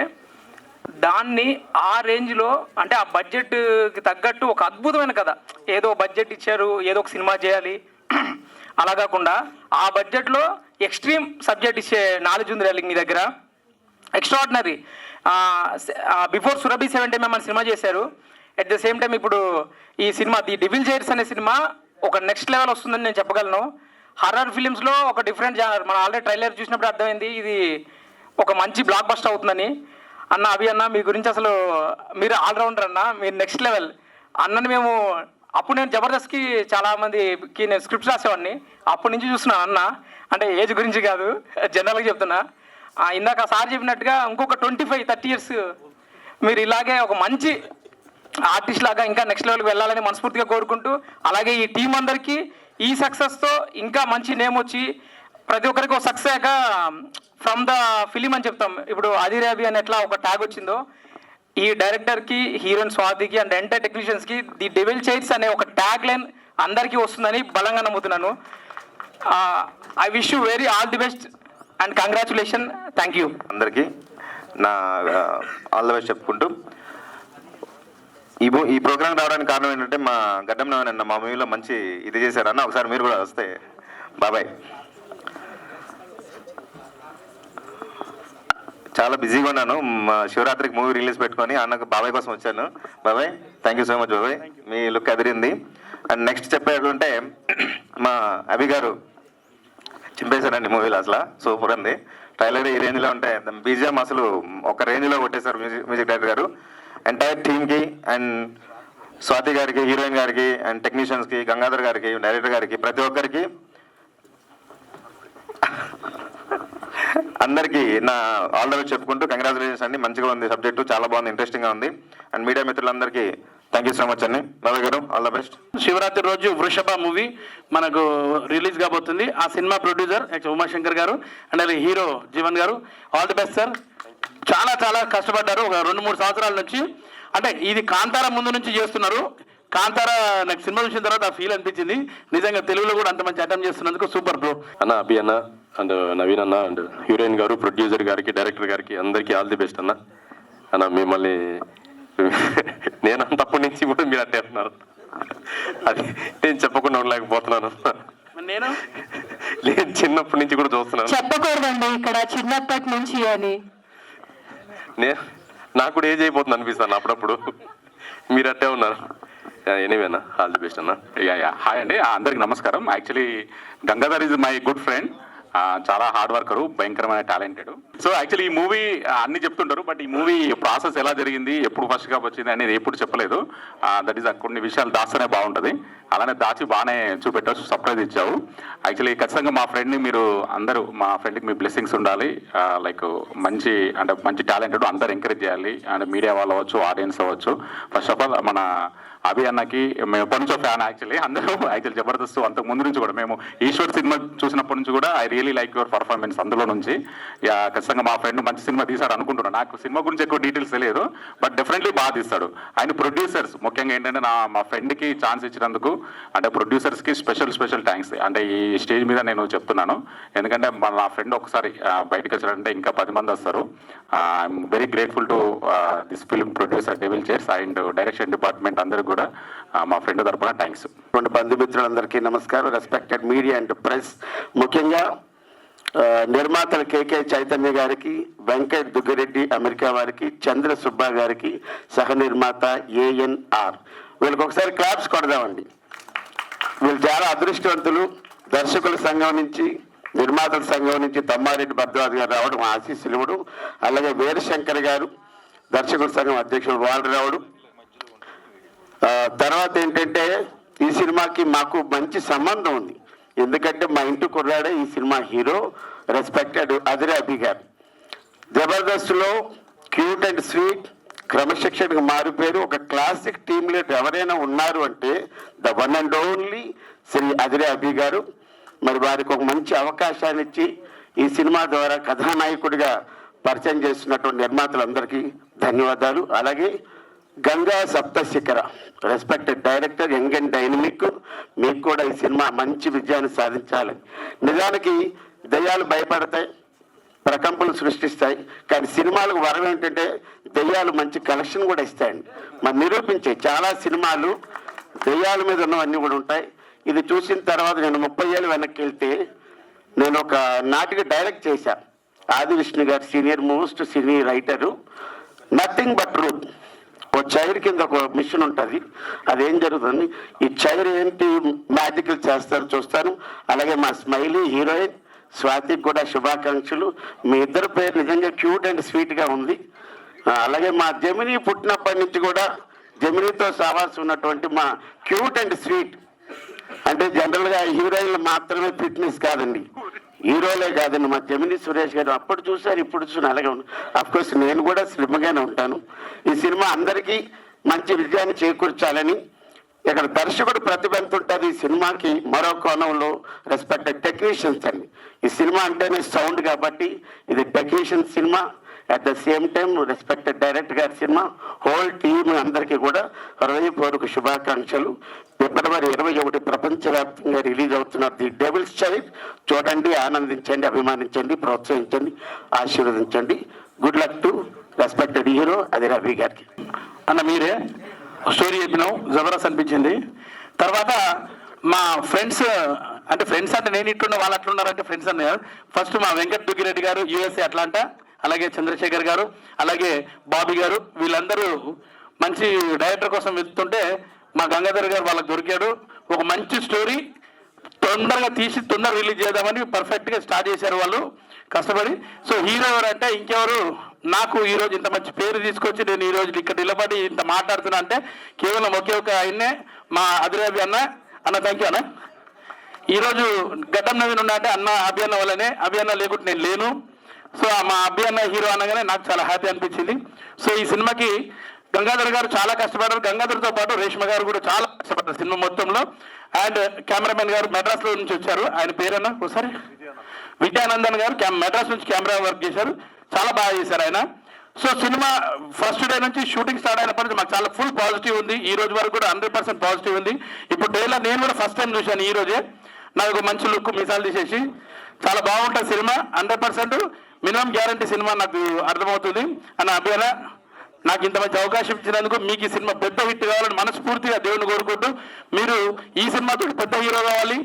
[SPEAKER 13] దాన్ని ఆ రేంజ్లో, అంటే ఆ బడ్జెట్కి తగ్గట్టు ఒక అద్భుతమైన కథ, ఏదో బడ్జెట్ ఇచ్చారు ఏదో ఒక సినిమా చేయాలి అలా కాకుండా ఆ బడ్జెట్లో ఎక్స్ట్రీమ్ సబ్జెక్ట్ ఇచ్చే నాలెడ్జ్ ఉంది డార్లింగ్ మీ దగ్గర, ఎక్స్ట్రాడినరీ. బిఫోర్ సురభి 70 మన సినిమా చేశారు. అట్ ద సేమ్ టైం ఇప్పుడు ఈ సినిమా ది డెవిల్ చైర్స్ అనే సినిమా ఒక నెక్స్ట్ లెవెల్ వస్తుందని నేను చెప్పగలను. హర్రర్ ఫిలిమ్స్లో ఒక డిఫరెంట్ జానర్. మనం ఆల్రెడీ ట్రైలర్ చూసినప్పుడు అర్థమైంది ఇది ఒక మంచి బ్లాక్ బస్టర్ అవుతుందని. అన్న అభి అన్న మీ గురించి అసలు మీరు ఆల్రౌండర్ అన్న, మీరు నెక్స్ట్ లెవెల్ అన్నని మేము అప్పుడు నేను జబర్దస్త్కి చాలామందికి నేను స్క్రిప్ట్స్ రాసేవాడిని, అప్పటి నుంచి చూస్తున్నాను అన్న. అంటే ఏజ్ గురించి కాదు, జనరల్గా చెప్తున్నా. ఇందాక సార్ చెప్పినట్టుగా ఇంకొక 25-30 ఇయర్స్ మీరు ఇలాగే ఒక మంచి ఆర్టిస్ట్ లాగా ఇంకా నెక్స్ట్ లెవెల్కి వెళ్ళాలని మనస్ఫూర్తిగా కోరుకుంటూ, అలాగే ఈ టీం అందరికీ ఈ సక్సెస్తో ఇంకా మంచి నేమ్ వచ్చి ప్రతి ఒక్కరికి ఒక సక్సెస్ అయ్యాక ఫ్రమ్ ద ఫిలిం అని చెప్తాం. ఇప్పుడు అదిరేబి అని ఎట్లా ఒక ట్యాగ్ వచ్చిందో, ఈ డైరెక్టర్కి, హీరోయిన్ స్వాతికి అండ్ ఎంటైర్ టెక్నీషియన్స్కి ది డెవిల్ చైర్స్ అనే ఒక ట్యాగ్ లైన్ అందరికీ వస్తుందని బలంగా నమ్ముతున్నాను. I wish you very all the best and congratulation. Thank you.
[SPEAKER 10] అందరికీ నా ఆల్ ది బెస్ట్ చెప్పుకుంటూ, ఈ ప్రోగ్రామ్ రావడానికి కారణం ఏంటంటే మా గడ్డం నవీన్ మా మూవీలో మంచి ఇది చేశారన్న, ఒకసారి మీరు కూడా వస్తే. బాబాయ్ చాలా బిజీగా ఉన్నాను, మా శివరాత్రికి మూవీ రిలీజ్ పెట్టుకొని అన్నకు బాబాయ్ కోసం వచ్చాను. బాబాయ్ థ్యాంక్ యూ సో మచ్ బాబాయ్, మీ లుక్ అదిరింది. అండ్ నెక్స్ట్ చెప్పేటంటే మా అభి గారు చింపేశారండి మూవీలో, అసలు సూపర్ ఉంది. ట్రైలర్ ఈ రేంజ్లో ఉంటాయి, బీజిఎం అసలు ఒక రేంజ్లో కొట్టేశారు మ్యూజిక్ డైరెక్టర్ గారు. ఎంటైర్ టీమ్కి అండ్ స్వాతి గారికి, హీరోయిన్ గారికి అండ్ టెక్నీషియన్స్కి, గంగాధర్ గారికి, డైరెక్టర్ గారికి, ప్రతి ఒక్కరికి అందరికీ నా ఆల్ ద బెస్ట్ చెప్పుకుంటూ కంగ్రాచులేషన్స్ అండి. మంచిగా ఉంది సబ్జెక్టు, చాలా బాగుంది, ఇంట్రెస్టింగ్గా ఉంది. అండ్ మీడియా మిత్రులందరికీ థ్యాంక్ యూ సో మచ్ అండి. బాబాయ్ గారు ఆల్ ద బెస్ట్.
[SPEAKER 8] శివరాత్రి రోజు వృషభ మూవీ మనకు రిలీజ్ కాబోతుంది. ఆ సినిమా ప్రొడ్యూసర్ ఉమాశంకర్ గారు అండ్ అలాగే హీరో జీవన్ గారు. All the best sir. చాలా కష్టపడ్డారు ఒక 2-3 సంవత్సరాల నుంచి. అంటే ఇది కాంతార ముందు నుంచి చేస్తున్నారు. కాంతార నాకు సినిమా చూసిన తర్వాత ఆ ఫీల్ అనిపించింది, నిజంగా తెలుగులో కూడా అంత మంచి అటెంప్ట్ చేస్తున్నందుకు సూపర్ బ్రో.
[SPEAKER 7] అన్న అభి అన్న అండ్ నవీన్ అన్న అండ్ హీరోయిన్ గారు, ప్రొడ్యూసర్ గారికి, డైరెక్టర్ గారికి అందరికీ ఆల్ ది బెస్ట్ అన్న. అన్న మిమ్మల్ని నేను అంతప్పటి నుంచి కూడా మీరు అట్టే అంటున్నారు, అది నేను చెప్పకుండా ఉండలేకపోతున్నాను.
[SPEAKER 8] నేను
[SPEAKER 7] చిన్నప్పటి నుంచి కూడా చూస్తున్నాను.
[SPEAKER 1] చెప్పకూడదండి ఇక్కడ చిన్నప్పటి నుంచి అని.
[SPEAKER 7] నాకు కూడా ఏజ్ అయిపోతుంది అనిపిస్తాను అప్పుడప్పుడు, మీరు అట్టే ఉన్నారు. ఎనీవేనా ఆల్ ది బెస్ట్ అన్న.
[SPEAKER 14] హాయ్ అండి, అందరికి నమస్కారం. Actually Gangadhar is my good friend, చాలా హార్డ్ వర్కరు, భయంకరమైన టాలెంటెడ్. సో యాక్చువల్లీ ఈ మూవీ అన్ని చెప్తుంటారు, బట్ ఈ మూవీ ప్రాసెస్ ఎలా జరిగింది, ఎప్పుడు ఫస్ట్ గా వచ్చింది అనేది ఎప్పుడు చెప్పలేదు. దట్ ఈస్ కొన్ని విషయాలు దాస్తేనే బాగుంటుంది, అలానే దాచి బాగానే చూపెట్టచ్చు, సర్ప్రైజ్ ఇచ్చావు. యాక్చువల్లీ ఖచ్చితంగా మా ఫ్రెండ్ని మీరు అందరూ, మా ఫ్రెండ్కి మీ బ్లెస్సింగ్స్ ఉండాలి. లైక్ మంచి టాలెంటెడ్ అందరు ఎంకరేజ్ చేయాలి, అండ్ మీడియా వాళ్ళు అవ్వచ్చు, ఆడియన్స్ అవ్వచ్చు. ఫస్ట్ ఆఫ్ ఆల్ మన అభి అన్నకి మేము ఎప్పటి నుంచో ఫ్యాన్. యాక్చువల్లీ అందరూ జబర్దస్త్ అంతకు ముందు నుంచి కూడా, మేము ఈశ్వర్ సినిమా చూసినప్పటి నుంచి కూడా I really like your performance అందులో నుంచి. ఖచ్చితంగా మా ఫ్రెండ్ మంచి సినిమా తీశాడు అనుకుంటున్నాను. నాకు సినిమా గురించి ఎక్కువ డీటెయిల్స్ తెలియదు, బట్ డెఫినెట్లీ బాగా తీస్తాడు. ఆయన ప్రొడ్యూసర్స్ ముఖ్యంగా ఏంటంటే మా ఫ్రెండ్కి ఛాన్స్ ఇచ్చినందుకు అంటే ప్రొడ్యూసర్స్కి స్పెషల్ థ్యాంక్స్. అంటే ఈ స్టేజ్ మీద నేను చెప్తున్నాను, ఎందుకంటే నా ఫ్రెండ్ ఒకసారి బయటకు వచ్చారంటే ఇంకా 10 మంది వస్తారు. I'm very grateful to this film producer devil chairs and direction department అందరూ కూడా మా ఫ్రెండ్ తరపున థ్యాంక్స్.
[SPEAKER 12] బంధుమిత్రులందరికీ నమస్కారం. రెస్పెక్టెడ్ మీడియా అండ్ ప్రెస్, ముఖ్యంగా నిర్మాతలు కేకే చైతన్య గారికి, వెంకట్ దుగ్గిరెడ్డి అమెరికా వారికి, చంద్ర సుబ్బా గారికి, సహ నిర్మాత ANR, వీళ్ళకి ఒకసారి క్లాప్స్ కొడదామండి. వీళ్ళు చాలా అదృష్టవంతులు. దర్శకుల సంఘం నుంచి, నిర్మాతల సంఘం నుంచి తమ్మారెడ్డి భద్రరాజు గారు రావడం, ఆశీస్సులు ఇవ్వడం, అలాగే వీరశంకర్ గారు దర్శకుల సంఘం అధ్యక్షుడు వాళ్ళు రావడం. తర్వాత ఏంటంటే ఈ సినిమాకి మాకు మంచి సంబంధం ఉంది, ఎందుకంటే మా ఇంటి కుర్రాడే ఈ సినిమా హీరో, రెస్పెక్టెడ్ అదిరే అభి గారు. జబర్దస్త్లో క్యూట్ అండ్ స్వీట్,
[SPEAKER 15] క్రమశిక్షణకు మారిపోయారు. ఒక క్లాసిక్ టీమ్ లీడర్ ఎవరైనా ఉన్నారు అంటే the one and only Shri Adire Abhi గారు. మరి వారికి ఒక మంచి అవకాశాన్ని ఇచ్చి ఈ సినిమా ద్వారా కథానాయకుడిగా పరిచయం చేస్తున్నటువంటి నిర్మాతలందరికీ ధన్యవాదాలు. అలాగే Ganga Saptashikhara respected director, young and dynamic, మీకు కూడా ఈ సినిమా మంచి విజయాన్ని సాధించాలి. నిజానికి దయ్యాలు భయపడతాయి, ప్రకంపనలు సృష్టిస్తాయి, కానీ సినిమాలకు వరం ఏంటంటే దయ్యాలు మంచి కలెక్షన్ కూడా ఇస్తాయండి. మరి నిరూపించే చాలా సినిమాలు దయ్యాల మీద ఉన్నవన్నీ కూడా ఉంటాయి. ఇది చూసిన తర్వాత నేను 30 ఏళ్ళు వెనక్కి వెళ్తే నేను ఒక నాటిక డైరెక్ట్ చేశా. ఆది విష్ణు గారు senior most senior writer. Nothing but truth. ఓ చైర్ కింద ఒక మిషన్ ఉంటుంది, అదేం జరుగుతుంది, ఈ చైర్ ఏంటి మ్యాజికల్ చేస్తారు చూస్తాను. అలాగే మా స్మైలీ హీరోయిన్ స్వాతికి కూడా శుభాకాంక్షలు. మీ ఇద్దరు పేరు నిజంగా క్యూట్ అండ్ స్వీట్గా ఉంది. అలాగే మా జెమినీ పుట్టినప్పటి నుంచి కూడా జెమినీతో సహవాసం ఉన్నటువంటి మా క్యూట్ అండ్ స్వీట్, అంటే జనరల్గా హీరోయిన్లు మాత్రమే ఫిట్నెస్ కాదండి, హీరోలే కాదండి. మా జెమినీ సురేష్ గారు అప్పుడు చూశారు, ఇప్పుడు చూసిన అలాగే ఉంది. అఫ్కోర్స్ నేను కూడా స్లిమ్గానే ఉంటాను. ఈ సినిమా అందరికీ మంచి విజయాన్ని చేకూర్చాలని. ఇక్కడ దర్శకుడు ప్రతిభ ఎంత ఉంటుంది ఈ సినిమాకి మరో కోణంలో రెస్పెక్టెడ్ టెక్నీషియన్స్ అండి. ఈ సినిమా అంటేనే సౌండ్ కాబట్టి ఇది technician cinema. At the same time respected director గారి సినిమా. హోల్ టీమ్ అందరికీ కూడా హృదయపూర్వక శుభాకాంక్షలు. ఫిబ్రవరి 21 ప్రపంచవ్యాప్తంగా రిలీజ్ అవుతున్న ది డెవిల్స్ చైల్డ్ చూడండి, ఆనందించండి, అభిమానించండి, ప్రోత్సహించండి, ఆశీర్వదించండి. Good luck to respected hero Adire Abhi గారికి.
[SPEAKER 8] అన్న మీరే స్టోరీ చెప్పినావు, జబర్దస్త్ అనిపించింది. తర్వాత మా ఫ్రెండ్స్ అంటే నేను ఇట్లున్నా వాళ్ళు అట్లున్నారంటే ఫ్రెండ్స్ అన్న. ఫస్ట్ మా వెంకట్ దుగ్గిరెడ్డి గారు యూఎస్ఏ అట్లాంటా, అలాగే చంద్రశేఖర్ గారు, అలాగే బాబీ గారు, వీళ్ళందరూ మంచి డైరెక్టర్ కోసం వెతుతుంటే మా గంగాధర్ గారు వాళ్ళకి దొరికాడు. ఒక మంచి స్టోరీ తొందరగా తీసి తొందరగా రిలీజ్ చేద్దామని పర్ఫెక్ట్గా స్టార్ట్ చేశారు వాళ్ళు కష్టపడి. సో హీరో ఎవరంటే ఇంకెవరు, నాకు ఈరోజు ఇంత మంచి పేరు తీసుకొచ్చి నేను ఈరోజు ఇక్కడ నిలబడి ఇంత మాట్లాడుతున్నా అంటే కేవలం ఒకే ఒక ఆయన్నే, మా అదిరే అభి అన్న. థ్యాంక్ యూ అన్న. ఈరోజు గడ్డం నవీన్ ఉన్నా అంటే అన్న అభి అన్న వల్లనే, అభి అన్న లేకుంటే నేను లేను. సో మా అభి అన్న హీరో అనగానే నాకు చాలా హ్యాపీ అనిపించింది. సో ఈ సినిమాకి గంగాధర్ గారు చాలా కష్టపడ్డారు. గంగాధర్తో పాటు రేష్మ గారు కూడా చాలా కష్టపడ్డారు సినిమా మొత్తంలో. అండ్ కెమెరామెన్ గారు మెడ్రాస్లో నుంచి వచ్చారు, ఆయన పేరన్నా ఒకసారి విద్యానందన్ గారు మెడ్రాస్ నుంచి కెమెరా వర్క్ చేశారు, చాలా బాగా చేశారు ఆయన. సో సినిమా ఫస్ట్ డే నుంచి షూటింగ్ స్టార్ట్ అయినప్పటి నుంచి మాకు చాలా ఫుల్ పాజిటివ్ ఉంది. ఈ రోజు వరకు కూడా 100% పాజిటివ్ ఉంది. ఇప్పుడు ట్రైలర్ నేను కూడా ఫస్ట్ టైం చూశాను ఈ రోజే. నాకు ఒక మంచి లుక్ మిసాలు తీసేసి చాలా బాగుంటుంది సినిమా. 100% మినిమం గ్యారంటీ సినిమా నాకు అర్థమవుతుంది. అన్న అభ్యర్థ నాకు ఇంత మంచి అవకాశం ఇచ్చినందుకు, మీకు ఈ సినిమా పెద్ద హిట్ కావాలని మనస్ఫూర్తిగా దేవుని కోరుకుంటూ, మీరు ఈ సినిమాతో పెద్ద హీరో కావాలి,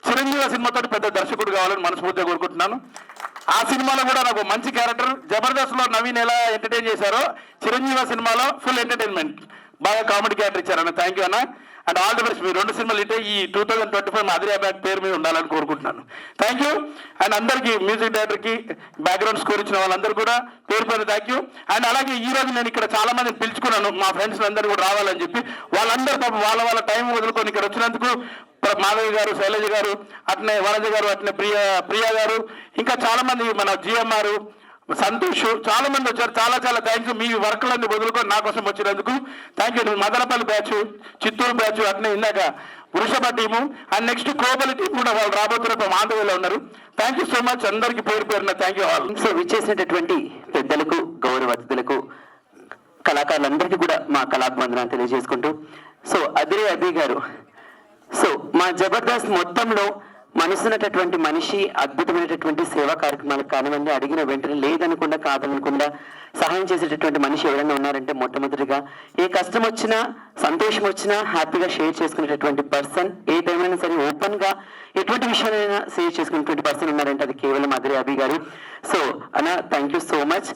[SPEAKER 8] చిరంజీవి సినిమాతో పెద్ద దర్శకుడు కావాలని మనస్ఫూర్తిగా కోరుకుంటున్నాను. ఆ సినిమాలో కూడా నాకు మంచి క్యారెక్టర్, జబర్దస్త్లో నవీన్ ఎలా ఎంటర్టైన్ చేశారో చిరంజీవి సినిమాలో ఫుల్ ఎంటర్టైన్మెంట్, బాగా కామెడీ క్యారెక్టర్ ఇచ్చారన్న. థ్యాంక్ యూ అన్న. And all the best. మీ 2 సినిమాలు ఇటే ఈ 2025 అదిరే అభి పేరు మీద ఉండాలని కోరుకుంటున్నాను. Thank you. అండ్ అందరికీ మ్యూజిక్ డైరెక్టర్కి బ్యాక్గ్రౌండ్ స్కోర్ ఇచ్చిన వాళ్ళందరూ కూడా పేరు పేరు థ్యాంక్ యూ. అండ్ అలాగే ఈ రోజు నేను ఇక్కడ చాలా మందిని పిలుచుకున్నాను, మా ఫ్రెండ్స్ అందరూ కూడా రావాలని చెప్పి. వాళ్ళందరూ పాపం వాళ్ళ టైం వదులుకొని ఇక్కడ వచ్చినందుకు మాధవి గారు, శైలజ గారు, అట్నే వనజ గారు, అట్నే ప్రియా గారు, ఇంకా చాలా మంది మన జిఎంఆర్, సంతోష్, చాలా మంది వచ్చారు. చాలా థ్యాంక్స్. మీ వర్క్లన్నీ వదులుకొని నా కోసం వచ్చినందుకు thank you. Madanapalle batch, Chittoor batch, అట్నే ఇందాక వృషభ team, and next Kobali team కూడా వాళ్ళు రాబోతున్న ఆంధ్రలో ఉన్నారు. Thank you so much. అందరికీ పేరు పేరున థ్యాంక్ యూ ఆల్.
[SPEAKER 2] సో విచ్చేసినటువంటి పెద్దలకు, గౌరవ అతిథులకు, కళాకారులందరికీ కూడా మా కళాభివందనాలు తెలియజేసుకుంటూ, సో అదిరే అభి గారు, సో మా జబర్దస్త్ మొత్తంలో మనసున్నటువంటి మనిషి, అద్భుతమైనటువంటి సేవా కార్యక్రమాలకు కానివ్వండి, అడిగిన వెంటనే లేదనకుండా కాదనకుండా సహాయం చేసేటటువంటి మనిషి ఎవరైనా ఉన్నారంటే మొట్టమొదటిగా ఏ కష్టం వచ్చినా, సంతోషం వచ్చినా హ్యాపీగా షేర్ చేసుకునేటటువంటి పర్సన్, ఏ టైంలో సరే ఓపెన్గా ఎటువంటి విషయాలైనా షేర్ చేసుకునేటువంటి పర్సన్ ఉన్నారంటే అది కేవలం అదిరే అభి గారు. సో అన్న thank you so much.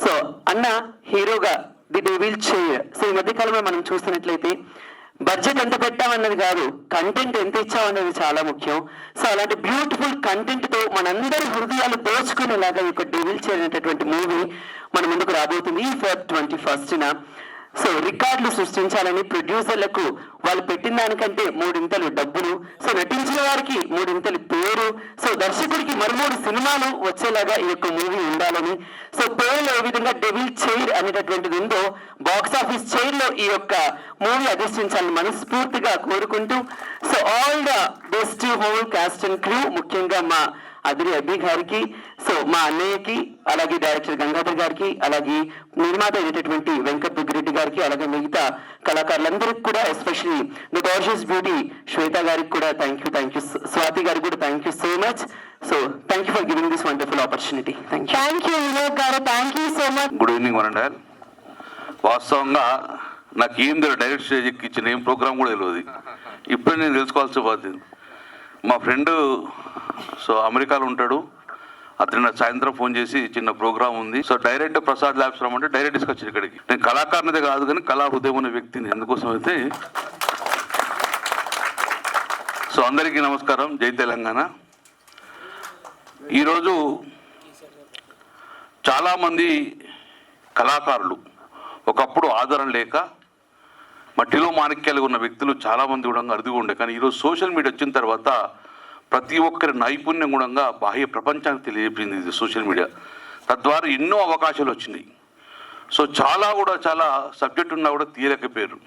[SPEAKER 2] So అన్న హీరోగా ది డెవిల్ చైర్. సో ఈ మధ్యకాలంలో మనం చూస్తున్నట్లయితే బడ్జెట్ ఎంత పెట్టామన్నది కాదు, కంటెంట్ ఎంత ఇచ్చామన్నది చాలా ముఖ్యం. సో అలాంటి బ్యూటిఫుల్ కంటెంట్తో మనందరి హృదయాలు దోచుకునేలాగా ఈ యొక్క డెవిల్ చైర్ అనేటటువంటి మూవీ మన ముందుకు రాబోతుంది ఈ 21st. సో రికార్డులు సృష్టించాలని ప్రొడ్యూసర్లకు వాళ్ళు పెట్టిన దానికంటే 3 డబ్బులు, సో నటించిన వారికి 3 పేరు, సో దర్శకుడికి 3 సినిమాలు వచ్చేలాగా ఈ యొక్క మూవీ ఉండాలని, సో పేరులో ఏ విధంగా డెవిల్ చైర్ అనేటటువంటిది ఉందో బాక్స్ ఆఫీస్ చైర్ లో ఈ యొక్క మూవీ అధిష్ఠించాలని మనస్ఫూర్తిగా కోరుకుంటూ, so all the best whole cost and crew, ముఖ్యంగా మా అదిరి అబ్బి గారికి, సో మా అన్నయ్యకి, అలాగే డైరెక్టర్ గంగాధర్ గారికి, అలాగే నిర్మాత అయినటువంటి వెంకట్ దుగ్గిరెడ్డి గారికి, అలాగే మిగతా కళాకారులందరికీ కూడా, especially the gorgeous beauty Shweta గారికి కూడా థ్యాంక్ యూ, స్వాతి గారికి కూడా thank you so much. So thank you for giving this wonderful opportunity. Thank you Vinod garu, thank you so much.
[SPEAKER 3] Good evening one and all. వాస్తవంగా నాకు ఏందో డైరెక్ట్ స్టేజ్కి ఇచ్చిన ఏం ప్రోగ్రామ్ కూడా తెలియదు. ఇప్పుడు నేను తెలుసుకోవాల్సి పోతుంది. మా ఫ్రెండ్ సో అమెరికాలో ఉంటాడు, అతను నాకు సాయంత్రం ఫోన్ చేసి చిన్న ప్రోగ్రామ్ ఉంది, సో డైరెక్ట్ ప్రసాద్ ల్యాబ్స్ రమ్మంటే డైరెక్ట్ తీసుకొచ్చాను ఇక్కడికి. నేను కళాకారునిదే కాదు కానీ కళా హృదయం ఉన్న వ్యక్తిని. ఎందుకోసం అయితే సో అందరికీ నమస్కారం, జై తెలంగాణ. ఈరోజు చాలామంది కళాకారులు ఒకప్పుడు ఆదరణ లేక మట్టిలో మాణిక్యాలు ఉన్న వ్యక్తులు చాలామంది కూడా అరుదుగా ఉండే, కానీ ఈరోజు సోషల్ మీడియా వచ్చిన తర్వాత ప్రతి ఒక్కరి నైపుణ్యం కూడా బాహ్య ప్రపంచానికి తెలియజేసింది ఇది సోషల్ మీడియా. తద్వారా ఎన్నో అవకాశాలు వచ్చినాయి. సో చాలా సబ్జెక్ట్ ఉన్నా కూడా తీయలేకపోయారు.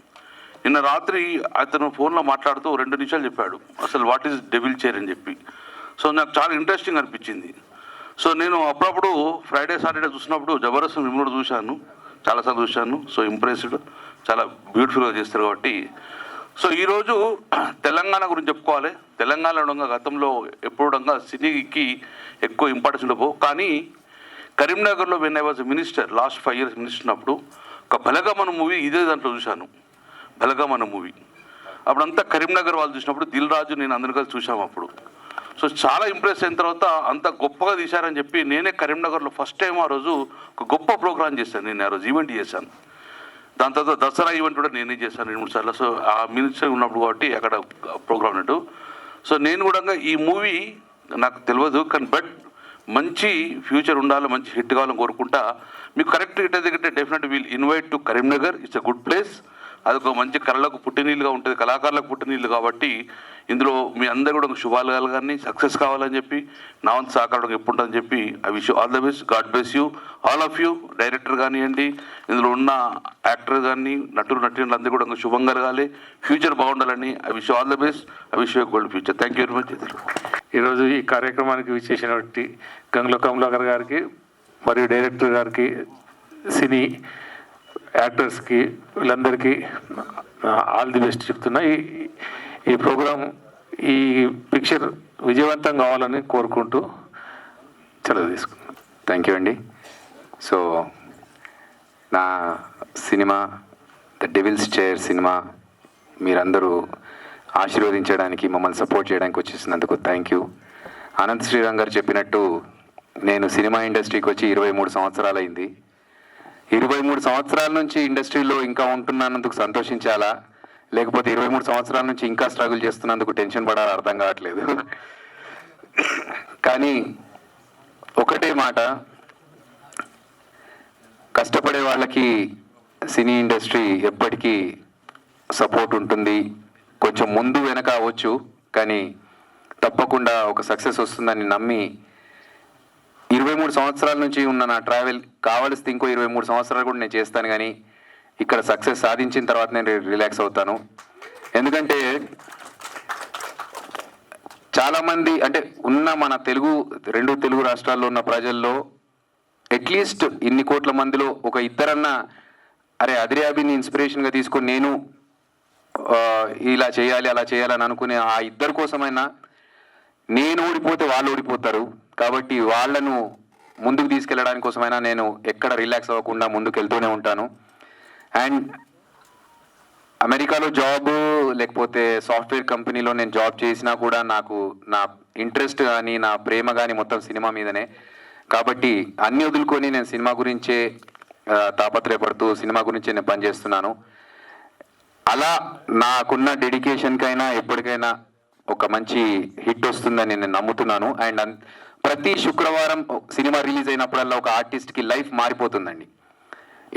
[SPEAKER 3] నిన్న రాత్రి అతను ఫోన్లో మాట్లాడుతూ 2 నిమిషాలు చెప్పాడు అసలు వాట్ ఈజ్ డెవిల్ చైర్ అని చెప్పి. సో నాకు చాలా ఇంట్రెస్టింగ్ అనిపించింది. సో నేను అప్పుడప్పుడు ఫ్రైడే సాటర్డే చూసినప్పుడు జబర్దస్త్ మిమ్మల్ని చూశాను, చాలాసార్లు చూశాను. సో ఇంప్రెస్డ్, చాలా బ్యూటిఫుల్గా చేస్తారు కాబట్టి. సో ఈరోజు తెలంగాణ గురించి చెప్పుకోవాలి. తెలంగాణలో గతంలో ఎప్పుడంగా సినీకి ఎక్కువ ఇంపార్టెన్స్ ఉండవు, కానీ కరీంనగర్లో when I was minister, last 5 years minister ఉన్నప్పుడు ఒక బలగమన మూవీ ఇదే దాంట్లో చూశాను, బలగమన మూవీ. అప్పుడంతా కరీంనగర్ వాళ్ళు చూసినప్పుడు దిల్ రాజు నేను అందరికీ కలిసి చూసాము అప్పుడు. సో చాలా ఇంప్రెస్ అయిన తర్వాత అంత గొప్పగా తీశారని చెప్పి నేనే కరీంనగర్లో ఫస్ట్ టైం ఆ రోజు ఒక గొప్ప ప్రోగ్రామ్ చేశాను. నేను ఆ రోజు ఈవెంట్ చేశాను. దాని తర్వాత దసరా ఈవెంట్ కూడా నేనే చేశాను 2-3 సార్లు. సో ఆ మినిస్టర్ ఉన్నప్పుడు కాబట్టి అక్కడ ప్రోగ్రామ్ ఉన్నట్టు. సో నేను కూడా ఈ మూవీ నాకు తెలియదు కానీ బట్ మంచి ఫ్యూచర్ ఉండాలి, మంచి హిట్ కావాలని కోరుకుంటా. మీకు కరెక్ట్ హిట్ అయితే definite will invite to Karimnagar. It's a good place. అదొక మంచి కళలకు పుట్టినీళ్ళుగా ఉంటుంది, కళాకారులకు పుట్టినీళ్ళు కాబట్టి ఇందులో మీ అందరూ కూడా శుభాలు కలగాలని, సక్సెస్ కావాలని చెప్పి నా వంతు సహకారం ఎప్పుడు ఉంటుందని చెప్పి I wish you all the best. God bless you all of you. Director కానివ్వండి, ఇందులో ఉన్న యాక్టర్ కానీ నటులు అందరూ కూడా శుభం కలగాలి, ఫ్యూచర్ బాగుండాలని I wish all the best. I wish you gold future. Thank you very much.
[SPEAKER 16] ఈరోజు ఈ కార్యక్రమానికి విచ్చేసినటువంటి గంగుల కమలాకర్ గారికి మరియు డైరెక్టర్ గారికి, సినీ యాక్టర్స్కి, వీళ్ళందరికీ ఆల్ ది బెస్ట్ చెప్తున్నా. ఈ ప్రోగ్రాం, ఈ పిక్చర్ విజయవంతం కావాలని కోరుకుంటూ సెలవు తీసుకున్నాను.
[SPEAKER 17] థ్యాంక్ యూ అండి. సో నా cinema the Devil's Chair cinema మీరందరూ ఆశీర్వదించడానికి, మమ్మల్ని సపోర్ట్ చేయడానికి వచ్చేసినందుకు థ్యాంక్ యూ. అనంత్ శ్రీరామ్ గారు చెప్పినట్టు నేను సినిమా ఇండస్ట్రీకి వచ్చి 23 సంవత్సరాలు అయింది. 23 సంవత్సరాల నుంచి ఇండస్ట్రీలో ఇంకా ఉంటున్నందుకు సంతోషించాలా, లేకపోతే 23 సంవత్సరాల నుంచి ఇంకా స్ట్రగుల్ చేస్తున్నందుకు టెన్షన్ పడాలా అర్థం కావట్లేదు. కానీ ఒకటే మాట, కష్టపడే వాళ్ళకి సినీ ఇండస్ట్రీ ఎప్పటికీ సపోర్ట్ ఉంటుంది. కొంచెం ముందు వెనక అవ్వచ్చు కానీ తప్పకుండా ఒక సక్సెస్ వస్తుందని నమ్మి 23 సంవత్సరాల నుంచి ఉన్న నా ట్రావెల్ కావలిస్తే ఇంకో 23 సంవత్సరాలు కూడా నేను చేస్తాను, కానీ ఇక్కడ సక్సెస్ సాధించిన తర్వాత నేను రిలాక్స్ అవుతాను. ఎందుకంటే చాలామంది అంటే ఉన్న మన రెండు తెలుగు రాష్ట్రాల్లో ఉన్న ప్రజల్లో అట్లీస్ట్ ఇన్ని కోట్ల మందిలో ఒక ఇద్దరన్నా అరే అదిరియాబిని ఇన్స్పిరేషన్గా తీసుకొని నేను ఇలా చేయాలి అలా చేయాలని అనుకునే ఆ ఇద్దరి కోసమైనా, నేను ఓడిపోతే వాళ్ళు ఓడిపోతారు కాబట్టి వాళ్ళను ముందుకు తీసుకెళ్ళడానికి కోసమైనా నేను ఎక్కడ రిలాక్స్ అవ్వకుండా ముందుకు వెళ్తూనే ఉంటాను. అండ్ అమెరికాలో జాబ్ లేకపోతే సాఫ్ట్వేర్ కంపెనీలో నేను జాబ్ చేసినా కూడా నాకు నా ఇంట్రెస్ట్ కానీ నా ప్రేమ కానీ మొత్తం సినిమా మీదనే. కాబట్టి అన్ని వదులుకొని నేను సినిమా గురించే తాపత్రయపడుతూ సినిమా గురించే నేను పనిచేస్తున్నాను. అలా నాకున్న డెడికేషన్కైనా ఎప్పటికైనా ఒక మంచి హిట్ వస్తుందని నేను నమ్ముతున్నాను. అండ్ ప్రతి శుక్రవారం సినిమా రిలీజ్ అయినప్పుడల్లా ఒక ఆర్టిస్ట్కి లైఫ్ మారిపోతుందండి.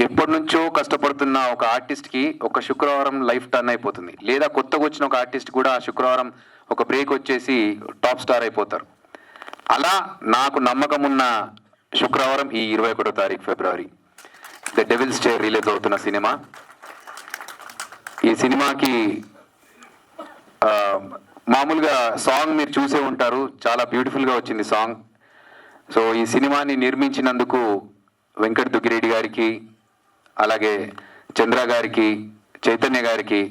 [SPEAKER 17] ఎప్పటి నుంచో కష్టపడుతున్న ఒక ఆర్టిస్ట్కి ఒక శుక్రవారం లైఫ్ టర్న్ అయిపోతుంది, లేదా కొత్తగా వచ్చిన ఒక ఆర్టిస్ట్ కూడా ఆ శుక్రవారం ఒక బ్రేక్ వచ్చేసి టాప్ స్టార్ అయిపోతారు. అలా నాకు నమ్మకం ఉన్న శుక్రవారం ఈ 21వ తారీఖు ఫిబ్రవరి ద డెవిల్స్ చైర్ రిలీజ్ అవుతున్న సినిమా. ఈ సినిమాకి మామూలుగా సాంగ్ మీరు చూసే ఉంటారు, చాలా బ్యూటిఫుల్గా వచ్చింది సాంగ్. సో ఈ సినిమాని నిర్మించినందుకు వెంకట్ దుగ్గిరెడ్డి గారికి, అలాగే చంద్ర గారికి, చైతన్య గారికి,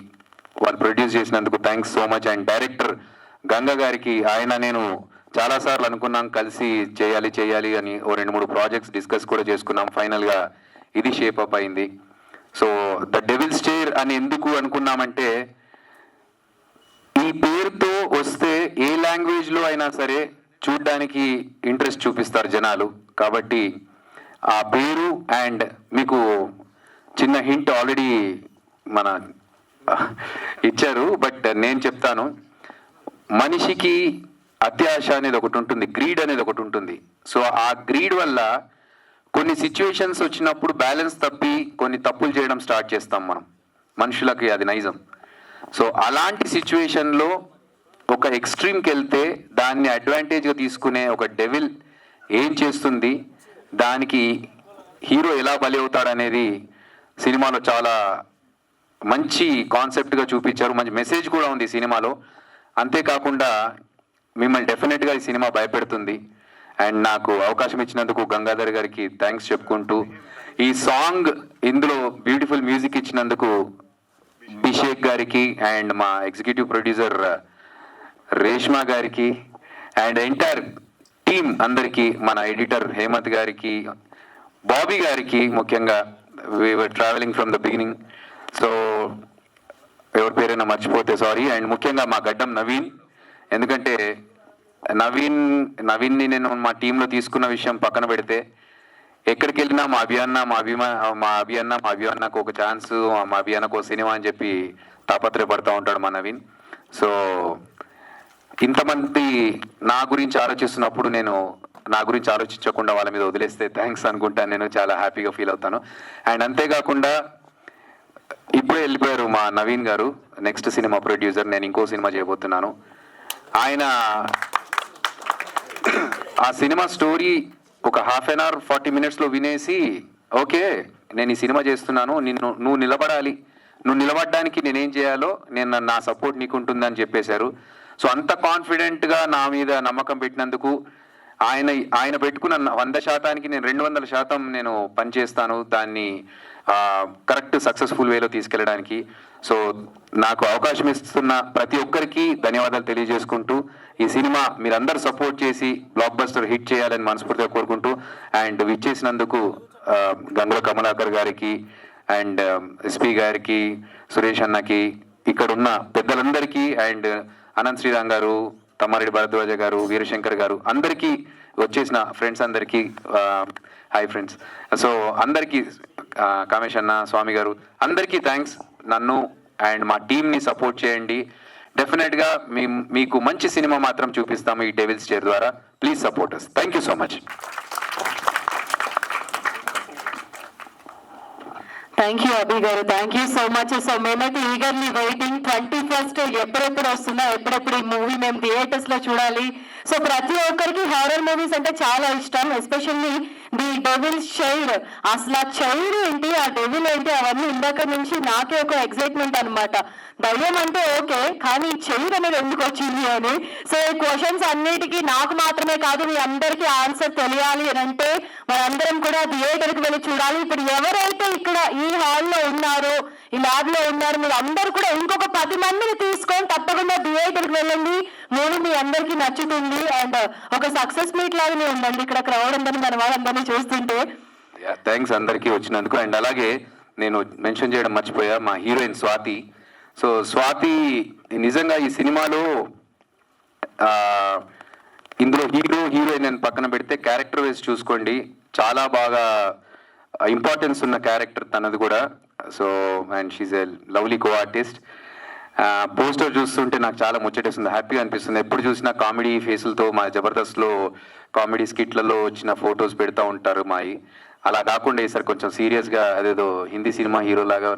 [SPEAKER 17] వాళ్ళు ప్రొడ్యూస్ చేసినందుకు thanks so much. And director Ganga గారికి, ఆయన నేను చాలాసార్లు అనుకున్నాం కలిసి చేయాలి అని, ఓ 2-3 ప్రాజెక్ట్స్ డిస్కస్ కూడా చేసుకున్నాం. ఫైనల్గా ఇది షేప్ అప్ అయింది. సో ద డెవిల్స్ చైర్ అని ఎందుకు అనుకున్నామంటే, ఈ పేరుతో వస్తే ఏ లాంగ్వేజ్లో అయినా సరే చూడ్డానికి ఇంట్రెస్ట్ చూపిస్తారు జనాలు. కాబట్టి ఆ పేరు అండ్ మీకు చిన్న హింట్ ఆల్రెడీ మన ఇచ్చారు, బట్ నేను చెప్తాను. మనిషికి అత్యాశ అనేది ఒకటి ఉంటుంది, గ్రీడ్ అనేది ఒకటి ఉంటుంది. సో ఆ గ్రీడ్ వల్ల కొన్ని సిచ్యువేషన్స్ వచ్చినప్పుడు బ్యాలెన్స్ తప్పి కొన్ని తప్పులు చేయడం స్టార్ట్ చేస్తాం మనం, మనుషులకి అది నైజం. సో అలాంటి సిచ్యువేషన్లో ఒక ఎక్స్ట్రీమ్కి వెళ్తే దాన్ని అడ్వాంటేజ్గా తీసుకునే ఒక డెవిల్ ఏం చేస్తుంది, దానికి హీరో ఎలా బలి అవుతాడనేది సినిమాలో చాలా మంచి కాన్సెప్ట్గా చూపించారు. మంచి మెసేజ్ కూడా ఉంది సినిమాలో. అంతేకాకుండా మిమ్మల్ని డెఫినెట్గా ఈ సినిమా భయపెడుతుంది. అండ్ నాకు అవకాశం ఇచ్చినందుకు గంగాధర్ గారికి థ్యాంక్స్ చెప్పుకుంటూ, ఈ సాంగ్ ఇందులో బ్యూటిఫుల్ మ్యూజిక్ ఇచ్చినందుకు అభిషేక్ గారికి అండ్ మా ఎగ్జిక్యూటివ్ ప్రొడ్యూసర్ రేష్మా గారికి అండ్ ఎంటైర్ టీమ్ అందరికీ, మన ఎడిటర్ హేమంత్ గారికి, బాబీ గారికి ముఖ్యంగా, we are traveling from the beginning. So ఎవరి పేరైనా మర్చిపోతే సారీ. అండ్ ముఖ్యంగా మా గడ్డం నవీన్, ఎందుకంటే నవీన్ని నేను మా టీంలో తీసుకున్న విషయం పక్కన పెడితే, ఎక్కడికి వెళ్ళినా మా అభియన్నకు ఒక ఛాన్స్, మా అభియన్నకు ఒక సినిమా అని చెప్పి తాపత్రయపడుతూ ఉంటాడు మా నవీన్. సో ఇంతమంది నా గురించి ఆలోచిస్తున్నప్పుడు నేను నా గురించి ఆలోచించకుండా వాళ్ళ మీద వదిలేస్తే థ్యాంక్స్ అనుకుంటాను, నేను చాలా హ్యాపీగా ఫీల్ అవుతాను. అండ్ అంతేకాకుండా ఇప్పుడే వెళ్ళిపోయారు మా నవీన్ గారు, నెక్స్ట్ సినిమా ప్రొడ్యూసర్. నేను ఇంకో సినిమా చేయబోతున్నాను. ఆయన ఆ సినిమా స్టోరీ ఒక 1/2 hour 40 minutesలో వినేసి, ఓకే నేను ఈ సినిమా చేస్తున్నాను, నువ్వు నిలబడాలి, నువ్వు నిలబడడానికి నేనేం చేయాలో నా సపోర్ట్ నీకు ఉంటుందని చెప్పేశారు. సో అంత కాన్ఫిడెంట్గా నా మీద నమ్మకం పెట్టినందుకు ఆయన పెట్టుకున్న 100%కి నేను 200% నేను పనిచేస్తాను, దాన్ని కరెక్ట్ సక్సెస్ఫుల్ వేలో తీసుకెళ్ళడానికి. సో నాకు అవకాశం ఇస్తున్న ప్రతి ఒక్కరికి ధన్యవాదాలు తెలియజేసుకుంటూ, ఈ సినిమా మీరందరూ సపోర్ట్ చేసి బ్లాక్ బస్టర్ హిట్ చేయాలని మనస్ఫూర్తిగా కోరుకుంటూ, అండ్ విచ్చేసినందుకు గంగుల కమలాకర్ గారికి అండ్ ఎస్పీ గారికి, సురేష్ అన్నకి, ఇక్కడున్న పెద్దలందరికీ, అండ్ అనంత్ శ్రీరామ్ గారు, తమ్మారెడ్డి భరద్వాజ గారు, వీరశంకర్ గారు, అందరికీ, వచ్చేసిన ఫ్రెండ్స్ అందరికీ హాయ్ ఫ్రెండ్స్. సో అందరికీ, కామేష్ అన్న, స్వామి గారు, అందరికీ థ్యాంక్స్. నన్ను అండ్ మా టీమ్ని సపోర్ట్ చేయండి. డెఫినెట్గా మీకు మంచి సినిమా మాత్రం చూపిస్తాము ఈ డెవిల్స్ చైర్ ద్వారా. Please support us. Thank you so much.
[SPEAKER 1] Thank you Abhi garu, thank you so much. So మేమైతే ఈగర్లీ వెయిటింగ్ 21st ఎప్పుడెప్పుడు వస్తుందో, ఎప్పుడెప్పుడు ఈ మూవీ మేము థియేటర్స్లో చూడాలి. సో ప్రతి ఒక్కరికి హారర్ మూవీస్ అంటే చాలా ఇష్టం, ఎస్పెషల్లీ ది డెవిల్స్ చైర్. అసలు ఆ చైర్ ఏంటి, ఆ డెవిల్ ఏంటి, అవన్నీ ఇందాక నుంచి నాకే ఒక ఎక్సైట్మెంట్ అనమాట. దయ్యం అంటే ఓకే, కానీ చైర్ అనేది ఎందుకు వచ్చింది అని. సో ఈ క్వశ్చన్స్ అన్నిటికీ నాకు మాత్రమే కాదు, మీ అందరికీ ఆన్సర్ తెలియాలి అని అంటే మనందరం కూడా థియేటర్కి వెళ్ళి చూడాలి. ఇప్పుడు ఎవరైతే ఇక్కడ ఈ హాల్లో ఉన్నారో, ఈ ల్యాబ్లో ఉన్నారు, మీరు అందరూ కూడా ఇంకొక 10 మందిని తీసుకొని తప్పకుండా థియేటర్కి వెళ్ళండి. మూవీ మీ అందరికీ నచ్చుతుంది. అండ్ ఒక సక్సెస్ మీట్ లాగానే ఉందండి ఇక్కడ క్రౌడ్ ఉందని మన వాళ్ళందరినీ చూస్తుంటే.
[SPEAKER 17] థ్యాంక్స్ అందరికీ వచ్చినందుకు. అండ్ అలాగే నేను మెన్షన్ చేయడం మర్చిపోయా, మా హీరోయిన్ స్వాతి. సో స్వాతి నిజంగా ఈ సినిమాలో ఇందులో హీరోయిన్ అని పక్కన పెడితే క్యారెక్టర్ వేసి చూసుకోండి, చాలా బాగా ఇంపార్టెన్స్ ఉన్న క్యారెక్టర్ తనది కూడా. So and she's a lovely co artist. Poster చూస్తుంటే నాకు చాలా ముచ్చటేస్తుంది, హ్యాపీగా అనిపిస్తుంది. ఎప్పుడు చూసినా కామెడీ ఫేసులతో మా జబర్దస్త్లో కామెడీ స్కిట్లలో వచ్చిన ఫొటోస్ పెడతా ఉంటారు మాయి. అలా కాకుండా ఈసారి కొంచెం సీరియస్గా అదేదో హిందీ సినిమా హీరో లాగా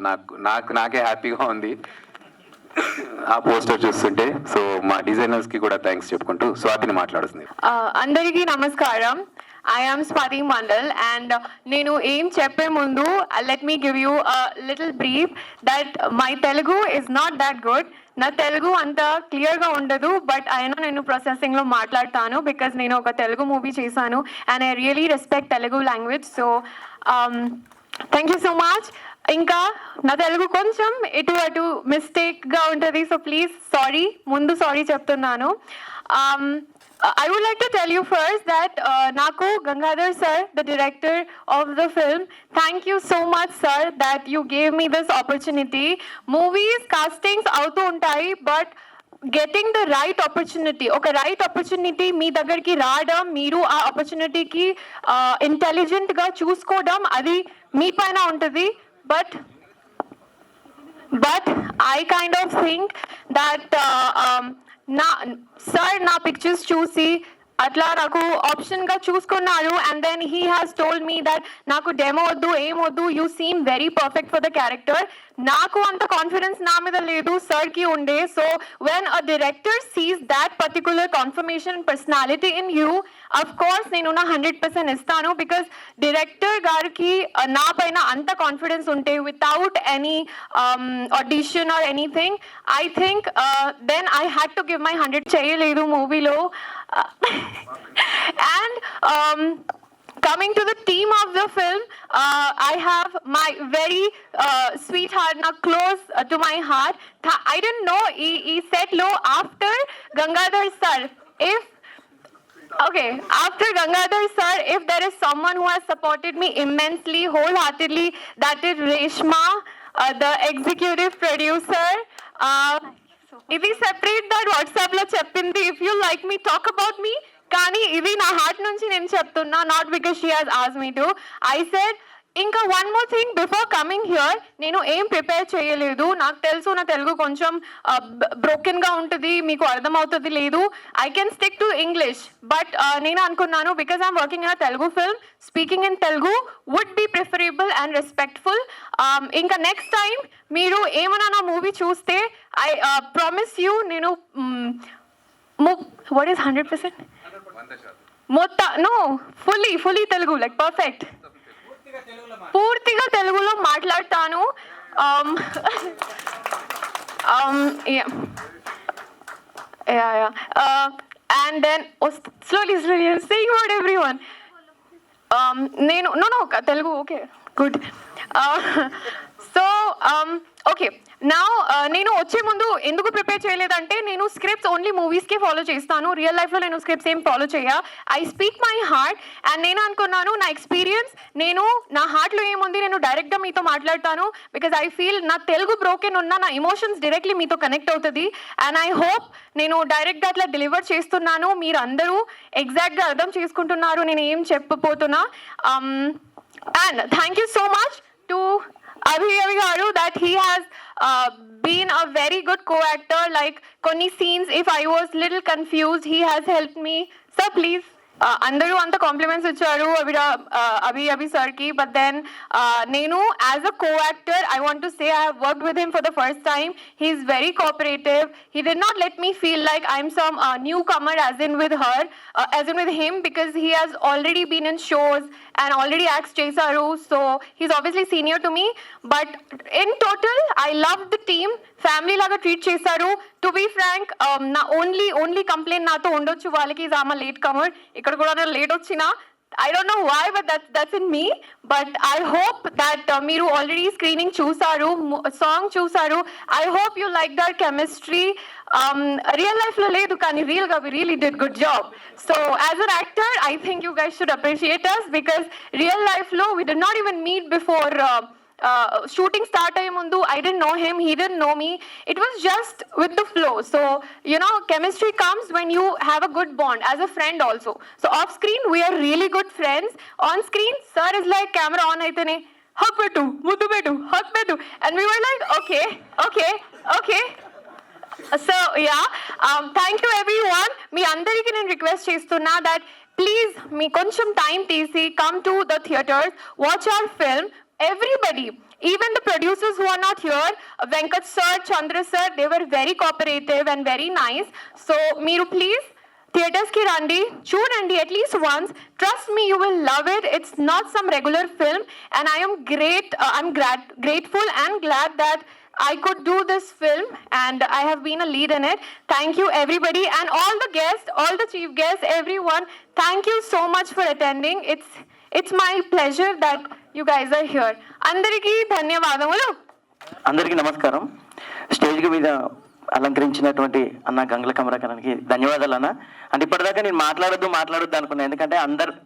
[SPEAKER 17] నాకే హ్యాపీగా ఉంది ఆ పోస్టర్ చూస్తుంటే. సో మా డిజైనర్స్కి కూడా థ్యాంక్స్ చెప్పుకుంటూ స్వాతిని మాట్లాడుతుంది.
[SPEAKER 1] అందరికీ నమస్కారం. I am Swati Mandal and నేను ఏం చెప్పే ముందు let me give you a little brief that my Telugu is not that good. నా తెలుగు అంత క్లియర్గా ఉండదు, బట్ అయినా నేను ప్రాసెసింగ్లో మాట్లాడతాను బికాజ్ నేను ఒక తెలుగు మూవీ చేశాను and I really respect Telugu language. So thank you so much. ఇంకా నా తెలుగు కొంచెం ఇటు అటు మిస్టేక్గా ఉంటుంది, సో ప్లీజ్ సారీ, ముందు సారీ చెప్తున్నాను. I would like to tell you first that Naku Gangadhar sir, the director of the film, thank you so much sir that you gave me this opportunity. Movies, castings autu untai, but getting the right opportunity, oka right opportunity మీ దగ్గరికి రావడం, మీరు ఆ ఆపర్చునిటీకి ఇంటెలిజెంట్గా చూసుకోవడం, అది మీ పైన ఉంటుంది. But I kind of think that నా pictures చూసి అట్లా నాకు ఆప్షన్గా చూసుకున్నారు and then he has told me that నాకు డెమో వద్దు, ఏం వద్దు, you seem very perfect for the character. నాకు అంత కాన్ఫిడెన్స్ నా మీద లేదు, సార్కి ఉండే. So when a director sees that particular confirmation personality in you, of course నేను నా 100% ఇస్తాను బికాస్ డైరెక్టర్ గారికి నా పైన అంత కాన్ఫిడెన్స్ ఉంటే without any audition or anything, I think then I had to give my 100. చేయలేదు మూవీలో. And coming to the theme of the film, I have my very sweetheart, now close to my heart. I didn't know he said no after Gangadhar sir. After Gangadhar sir, if there is someone who has supported me immensely, wholeheartedly, that is Reshma, the executive producer. ఇది separate that వాట్సాప్లో చెప్పింది, if you like me talk about me, కానీ ఇది నా heart నుంచి నేను చెప్తున్నా, not because she has asked me to. I said ఇంకా one more thing before coming here, నేను ఏం ప్రిపేర్ చేయలేదు. నాకు తెలుసు నా తెలుగు కొంచెం బ్రోకెన్గా ఉంటుంది, మీకు అర్థమవుతుంది లేదు, I can stick to English. But నేను అనుకున్నాను because I'm working in a Telugu film, speaking in Telugu would be preferable and respectful. ఇంకా నెక్స్ట్ టైం మీరు ఏమైనా నా మూవీ చూస్తే ఐ ప్రామిస్ యూ, నేను what is 100%? Fully Telugu, like perfect, పూర్తిగా తెలుగులో మాట్లాడతాను. And then slowly I'm saying about everyone. నేను no Telugu, okay, good. So okay, now నేను వచ్చే ముందు ఎందుకు ప్రిపేర్ చేయలేదంటే, నేను స్క్రిప్ట్స్ ఓన్లీ మూవీస్కే ఫాలో చేస్తాను, రియల్ లైఫ్లో నేను స్క్రిప్ట్స్ ఏం ఫాలో చేయ. I speak my heart and నేను అనుకున్నాను నా ఎక్స్పీరియన్స్, నేను నా హార్ట్లో ఏముంది నేను డైరెక్ట్గా మీతో మాట్లాడతాను బికాజ్ ఐ ఫీల్ నా తెలుగు బ్రోకెన్ ఉన్న నా ఎమోషన్స్ డైరెక్ట్లీ మీతో కనెక్ట్ అవుతుంది. అండ్ ఐ హోప్ నేను డైరెక్ట్గా అట్లా డెలివర్ చేస్తున్నాను, మీరు అందరూ ఎగ్జాక్ట్గా అర్థం చేసుకుంటున్నారు నేను ఏం చెప్పబోతున్నా. And thank you so much to Abhi garu that he has been a very good co-actor. Like konni scenes, if I was little confused, he has helped me. Sir, please. అందరూ అంత కాంప్లిమెంట్స్ ఇచ్చారు అభి సార్కి, but then నేను as a co actor I want to say I have worked with him for the first time. He is very cooperative. He did not let me feel like I'm some newcomer as in with him because he has already been in shows and already acts చేశారు, so he's obviously senior to me, but in total I love the team, family laga treat చేశారు. To be frank, na only complaint nato ఉండొచ్చు వాళ్ళకి, is I'm a late comer, ఇక్కడ కూడా late వచ్చినా, I don't know why, but that's in me. But I hope that మీరు already screening చూసారు, song చూసారు. I hope you like that chemistry. Real life lo ledu kani real ga we really did good job. So as an actor, I think you guys should appreciate us because real life lo we did not even meet before shooting start ayi mundu. I didn't know him, he didn't know me. It was just with the flow. So you know, chemistry comes when you have a good bond as a friend also. So off screen we are really good friends. On screen sir is like camera on aitene hug pettu muddu pettu hug pettu, and we were like okay. So yeah, thank you everyone. మీ అందరికీ నేను request చేస్తున్నా that
[SPEAKER 18] please మీ కొంచెం time తీసి come to the theatres, watch hour film. Everybody, even the producers who are not here, Venkat sir, Chandra sir, they were very cooperative and very nice. So, Meeru, please, theaters ki randi, chudandi at least once. Trust me, you will love it. It's not some regular film, and I am grateful and glad that I could do this film and I have been a lead in it. Thank you everybody and all the guests, all the chief guests, everyone. Thank you so much for attending. It's my pleasure that you guys are here. Andariki ధన్యవాదములు.
[SPEAKER 11] అందరికీ నమస్కారం. Stage మీద అలంకరించినటువంటి అన్న గంగుల కమలాకరానికి ధన్యవాదాలు అన్న. అంటే ఇప్పటిదాకా నేను మాట్లాడొద్దు అనుకున్నా, ఎందుకంటే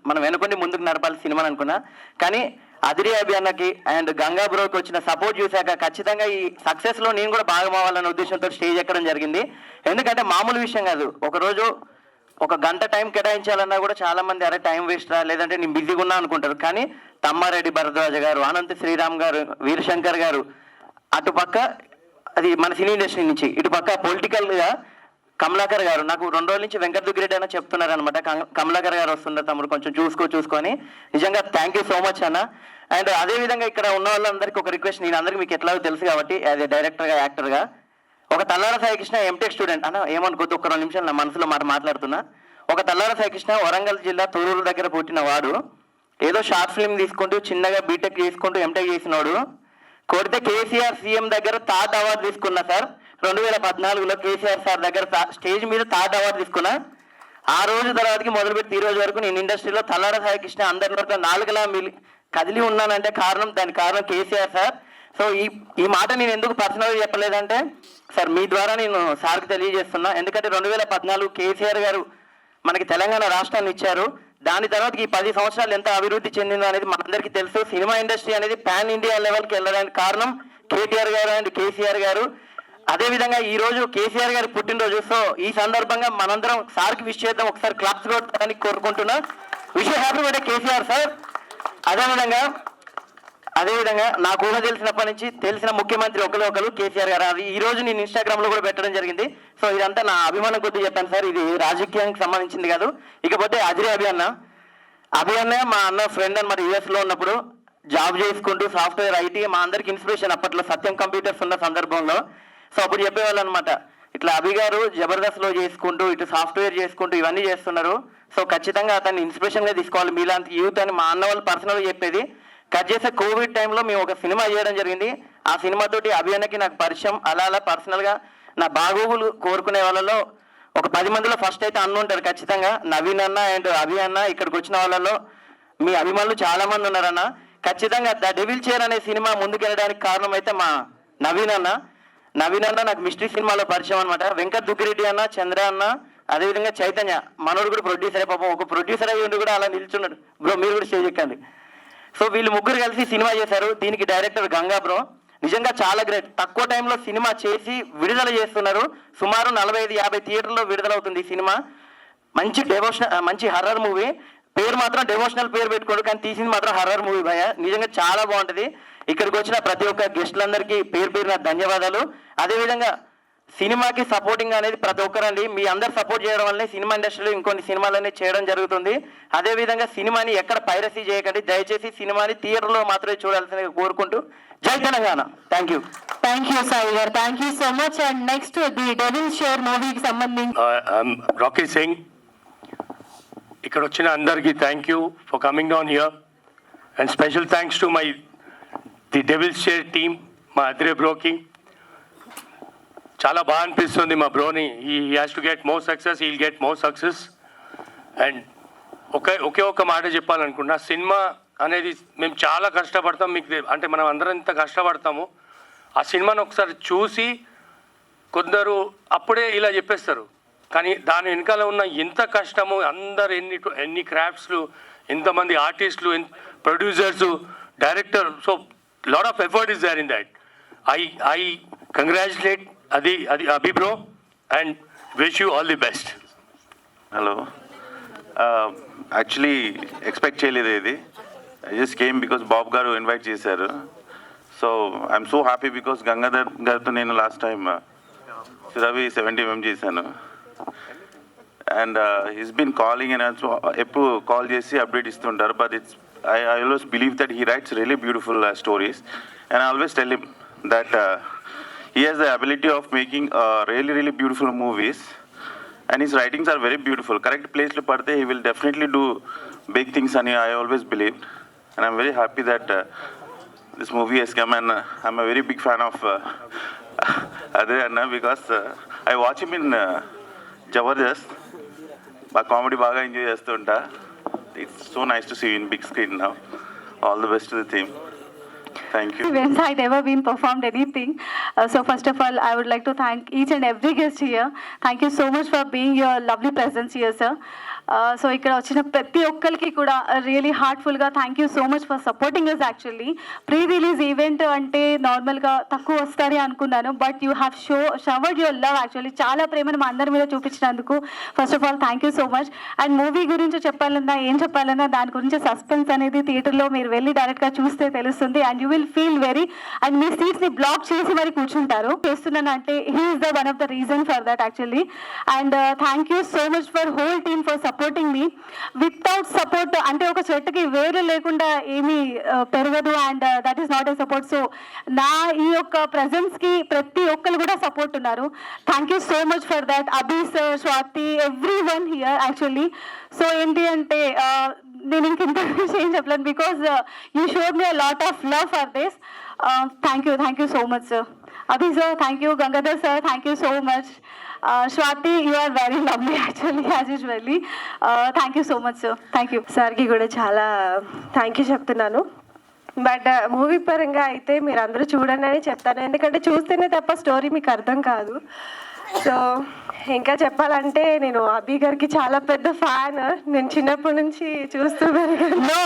[SPEAKER 11] మనం వెనుకొని ముందుకు నడపాలి సినిమాని అనుకున్నా. కానీ అదిరి అభి అన్నకి అండ్ గంగా బ్రోకి వచ్చిన సపోర్ట్ చూశాక ఖచ్చితంగా ఈ సక్సెస్లో నేను కూడా భాగం అవ్వాలన్న ఉద్దేశంతో స్టేజ్ ఎక్కడం జరిగింది. ఎందుకంటే మామూలు విషయం కాదు. ఒకరోజు ఒక గంట టైం కేటాయించాలన్నా కూడా చాలా మంది అరే టైం వేస్ట్ రా, లేదంటే నేను బిజీగా ఉన్నా అనుకుంటారు. కానీ తమ్మారెడ్డి భరద్వాజ గారు, అనంత శ్రీరామ్ గారు, వీరశంకర్ గారు, అటుపక్క అది మన సినీ ఇండస్ట్రీ నుంచి ఇటుపక్క పొలిటికల్గా కమలాకర్ గారు, నాకు 2 రోజుల నుంచి వెంకట్ దుగ్గిరెడ్డి అన్న చెప్తున్నారు అనమాట, కమలాకర్ గారు వస్తున్నారు తమ్ముడు కొంచెం చూసుకొని. నిజంగా థ్యాంక్ యూ సో మచ్ అన్న. అండ్ అదేవిధంగా ఇక్కడ ఉన్న వాళ్ళందరికీ ఒక రిక్వెస్ట్, నేను అందరికీ మీకు ఎట్లాగో తెలుసు కాబట్టి యాజ్ ఏ డైరెక్టర్గా యాక్టర్గా, ఒక తల్లార సాయికృష్ణ ఎంటెక్ స్టూడెంట్ అన్న, ఏమనుకోద్దు ఒక 2 నిమిషాలు నా మనసులో మాట్లాడుతున్నా. ఒక తల్లార సాయికృష్ణ వరంగల్ జిల్లా తూరూరు దగ్గర పుట్టిన వాడు, ఏదో షార్ట్ ఫిల్మ్ తీసుకుంటూ చిన్నగా బీటెక్ చేసుకుంటూ ఎంటెక్ చేసినోడు, కొడితే కేసీఆర్ సీఎం దగ్గర థర్డ్ అవార్డు తీసుకున్నా సార్. 2014లో కేసీఆర్ సార్ దగ్గర స్టేజ్ మీద థర్డ్ అవార్డు తీసుకున్నా. ఆ రోజు తర్వాతకి మొదలుపెట్టి ఈ రోజు వరకు నేను ఇండస్ట్రీలో తల్లార సాయికృష్ణ అందరి నోట్ల 4లా కదిలి ఉన్నానంటే దానికి కారణం కేసీఆర్ సార్. సో ఈ మాట నేను ఎందుకు పర్సనల్గా చెప్పలేదంటే సార్ మీ ద్వారా నేను సార్కి తెలియజేస్తున్నా. ఎందుకంటే 2014 కేసీఆర్ గారు మనకి తెలంగాణ రాష్ట్రాన్ని ఇచ్చారు. దాని తర్వాత ఈ 10 సంవత్సరాలు ఎంత అభివృద్ధి చెందిందో అనేది మనందరికీ తెలుసు. సినిమా ఇండస్ట్రీ అనేది పాన్ ఇండియా లెవెల్కి వెళ్ళడానికి కారణం కేటీఆర్ గారు అండ్ కేసీఆర్ గారు. అదేవిధంగా ఈ రోజు కేసీఆర్ గారి పుట్టినరోజు. సో ఈ సందర్భంగా మనందరం సార్కి విష్ చేద్దాం, ఒకసారి క్లాప్స్ కొట్టాలని కోరుకుంటున్నా. Wish happy birthday KCR sir. అదేవిధంగా నాకు ఊహ తెలిసినప్పటి నుంచి తెలిసిన ముఖ్యమంత్రి ఒకరు కేసీఆర్ గారు. అది ఈ రోజు నేను ఇన్స్టాగ్రామ్ లో కూడా పెట్టడం జరిగింది. సో ఇదంతా నా అభిమానం కొద్ది చెప్పాను సార్, ఇది రాజకీయానికి సంబంధించింది కాదు. ఇకపోతే అదిరి అభి అన్న మా అన్న ఫ్రెండ్ అనమాట. యూఎస్ లో ఉన్నప్పుడు జాబ్ చేసుకుంటూ సాఫ్ట్వేర్ ఐటీ మా అందరికి ఇన్స్పిరేషన్. అప్పట్లో సత్యం కంప్యూటర్స్ ఉన్న సందర్భంలో సో అప్పుడు చెప్పేవాళ్ళు అనమాట, ఇట్లా అభి గారు జబర్దస్త్ లో చేసుకుంటూ ఇటు సాఫ్ట్వేర్ చేసుకుంటూ ఇవన్నీ చేస్తున్నారు. సో ఖచ్చితంగా అతన్ని ఇన్స్పిరేషన్ గా తీసుకోవాలి మీలాంటి యూత్ అని మా అన్న వాళ్ళు పర్సనల్గా చెప్పేది. కట్ చేసే కోవిడ్ టైంలో మేము ఒక సినిమా చేయడం జరిగింది. ఆ సినిమాతోటి అభి అన్నకి నాకు పరిచయం. అలా పర్సనల్గా నా బాగోగులు కోరుకునే వాళ్ళలో ఒక 10 మందిలో ఫస్ట్ అయితే అన్న ఉంటారు ఖచ్చితంగా. నవీన్ అన్న అండ్ అభి అన్న ఇక్కడికి వచ్చిన వాళ్ళలో మీ అభిమానులు చాలా మంది ఉన్నారన్న. ఖచ్చితంగా ద డెవిల్ చైర్ అనే సినిమా ముందుకెళ్ళడానికి కారణం అయితే మా నవీన్ అన్న నాకు మిస్టరీ సినిమాలో పరిచయం అనమాట. వెంకట్ దుగ్గిరెడ్డి అన్న, చంద్ర అన్న, అదేవిధంగా చైతన్య మనోడు కూడా ప్రొడ్యూసర్. పాపం ఒక ప్రొడ్యూసర్ అయ్యి ఉండి కూడా అలా నిల్చున్నాడు. బ్రో మీరు కూడా స్టేజ్ ఎక్కండి. సో వీళ్ళు ముగ్గురు కలిసి సినిమా చేశారు. దీనికి డైరెక్టర్ గంగా బ్రో. నిజంగా చాలా గ్రేట్. తక్కువ టైంలో సినిమా చేసి విడుదల చేస్తున్నారు. సుమారు 45-50 థియేటర్లో విడుదలవుతుంది ఈ సినిమా. మంచి హర్రర్ మూవీ. పేరు మాత్రం డెవోషనల్ పేరు పెట్టుకోడు, కానీ తీసింది మాత్రం హర్రర్ మూవీ భయ. నిజంగా చాలా బాగుంటుంది. ఇక్కడికి వచ్చిన ప్రతి ఒక్క గెస్టులందరికీ పేరు ధన్యవాదాలు. అదేవిధంగా సినిమాకి సపోర్టింగ్ అనేది ప్రతి ఒక్కరండి. మీ అందరు సపోర్ట్ చేయడం వల్లనే సినిమా ఇండస్ట్రీలో ఇంకొన్ని సినిమాలన్నీ చేయడం జరుగుతుంది. అదేవిధంగా సినిమాని ఎక్కడ పైరసీ చేయకండి. దయచేసి సినిమాని థియేటర్లో మాత్రమే చూడాల్సిందిగా కోరుకుంటూ జై Telangana. Thank
[SPEAKER 1] you Sai garu, thank you so much. And next the devil chair మూవీకి సంబంధించి
[SPEAKER 8] రాకీ సింగ్. ఇక్కడ వచ్చిన అందరికీ thank you for coming down here. And special thanks to the devil chair team, మా అదిరే బ్రోకి. చాలా బాగా అనిపిస్తుంది మా బ్రోని. He has to get more success, he'll get more success. And ఒకే ఒక మాట చెప్పాలనుకున్నా, సినిమా అనేది మేము చాలా కష్టపడతాం. మీకు అంటే మనం అందరం ఎంత కష్టపడతాము, ఆ సినిమాను ఒకసారి చూసి కొందరు అప్పుడే ఇలా చెప్పేస్తారు. కానీ దాని వెనకాల ఉన్న ఎంత కష్టము, అందరు ఎన్ని క్రాఫ్ట్స్లు, ఎంతమంది ఆర్టిస్టులు, producers, director. So lot of effort is there in that. I congratulate Abhi bro and wish you all the best.
[SPEAKER 6] Hello, actually expect చేయలేదు ఇది. I just came because Babu గారు ఇన్వైట్ చేశారు. So I'm so happy because Gangadhar గారితో నేను last time Ravi 70mm చేశాను.
[SPEAKER 19] And he's been calling and ఎప్పుడు call చేసి update ఇస్తుంటారు. But I always believe that he writes really beautiful stories, and I always tell him that he has the ability of making really beautiful movies, and his writings are very beautiful. Correct place lo padte he will definitely do big things, and I always believed, and I'm very happy that this movie has come, and I'm a very big fan of Adre Anna because I watch him in Jabardast. Ba comedy baga enjoy chestunta. It's so nice to see you in big screen now. All the best to the team. Thank you.
[SPEAKER 1] When I never been performed anything. So first of all, I would like to thank each and every guest here. Thank you so much for being your lovely presence here, sir. So ఇక్కడ వచ్చిన ప్రతి ఒక్కరికి కూడా really హార్ట్ఫుల్గా thank you so much for supporting us. Actually pre release event అంటే నార్మల్గా తక్కువ వస్తారని అనుకున్నాను, but you have showered your love. Actually చాలా ప్రేమను మా అందరి మీద చూపించినందుకు first of all thank you so much. And movie గురించి చెప్పాలన్నా ఏం చెప్పాలన్నా దాని గురించి సస్పెన్స్ అనేది థియేటర్లో మీరు వెళ్ళి డైరెక్ట్గా చూస్తే తెలుస్తుంది. And you will feel very and మీ సీట్స్ని బ్లాక్ చేసి మరి కూర్చుంటారు. చేస్తున్నాను అంటే he is the one of the reason for that actually. And thank you so much for whole team for supporting me. Without support అంటే ఒక చెట్టుకి వేరు లేకుండా ఏమీ పెరగదు, and that is not a support. So నా ఈ యొక్క ప్రెజెన్స్కి ప్రతి ఒక్కరు కూడా సపోర్ట్ ఉన్నారు. Thank you so much for that. Abhi sir, Swathi, every one here actually. So ఏంటి అంటే నేను ఇంత ఏం చెప్పలేను because you showed me a lot of love for this. Thank you so much sir. Abhi sir, thank you. Gangadhar sir, thank you so much. Swati, you are very lovely actually as usually. Thank you so much sir. Thank you.
[SPEAKER 20] సార్కి కూడా చాలా thank you చెప్తున్నాను. But movie పరంగా అయితే మీరు అందరూ చూడండి అని చెప్తాను, ఎందుకంటే చూస్తేనే తప్ప స్టోరీ మీకు అర్థం కాదు. సో ఇంకా చెప్పాలంటే నేను అభి గారికి చాలా పెద్ద ఫ్యాన్. నేను చిన్నప్పటి నుంచి చూస్తూ పెరిగాను.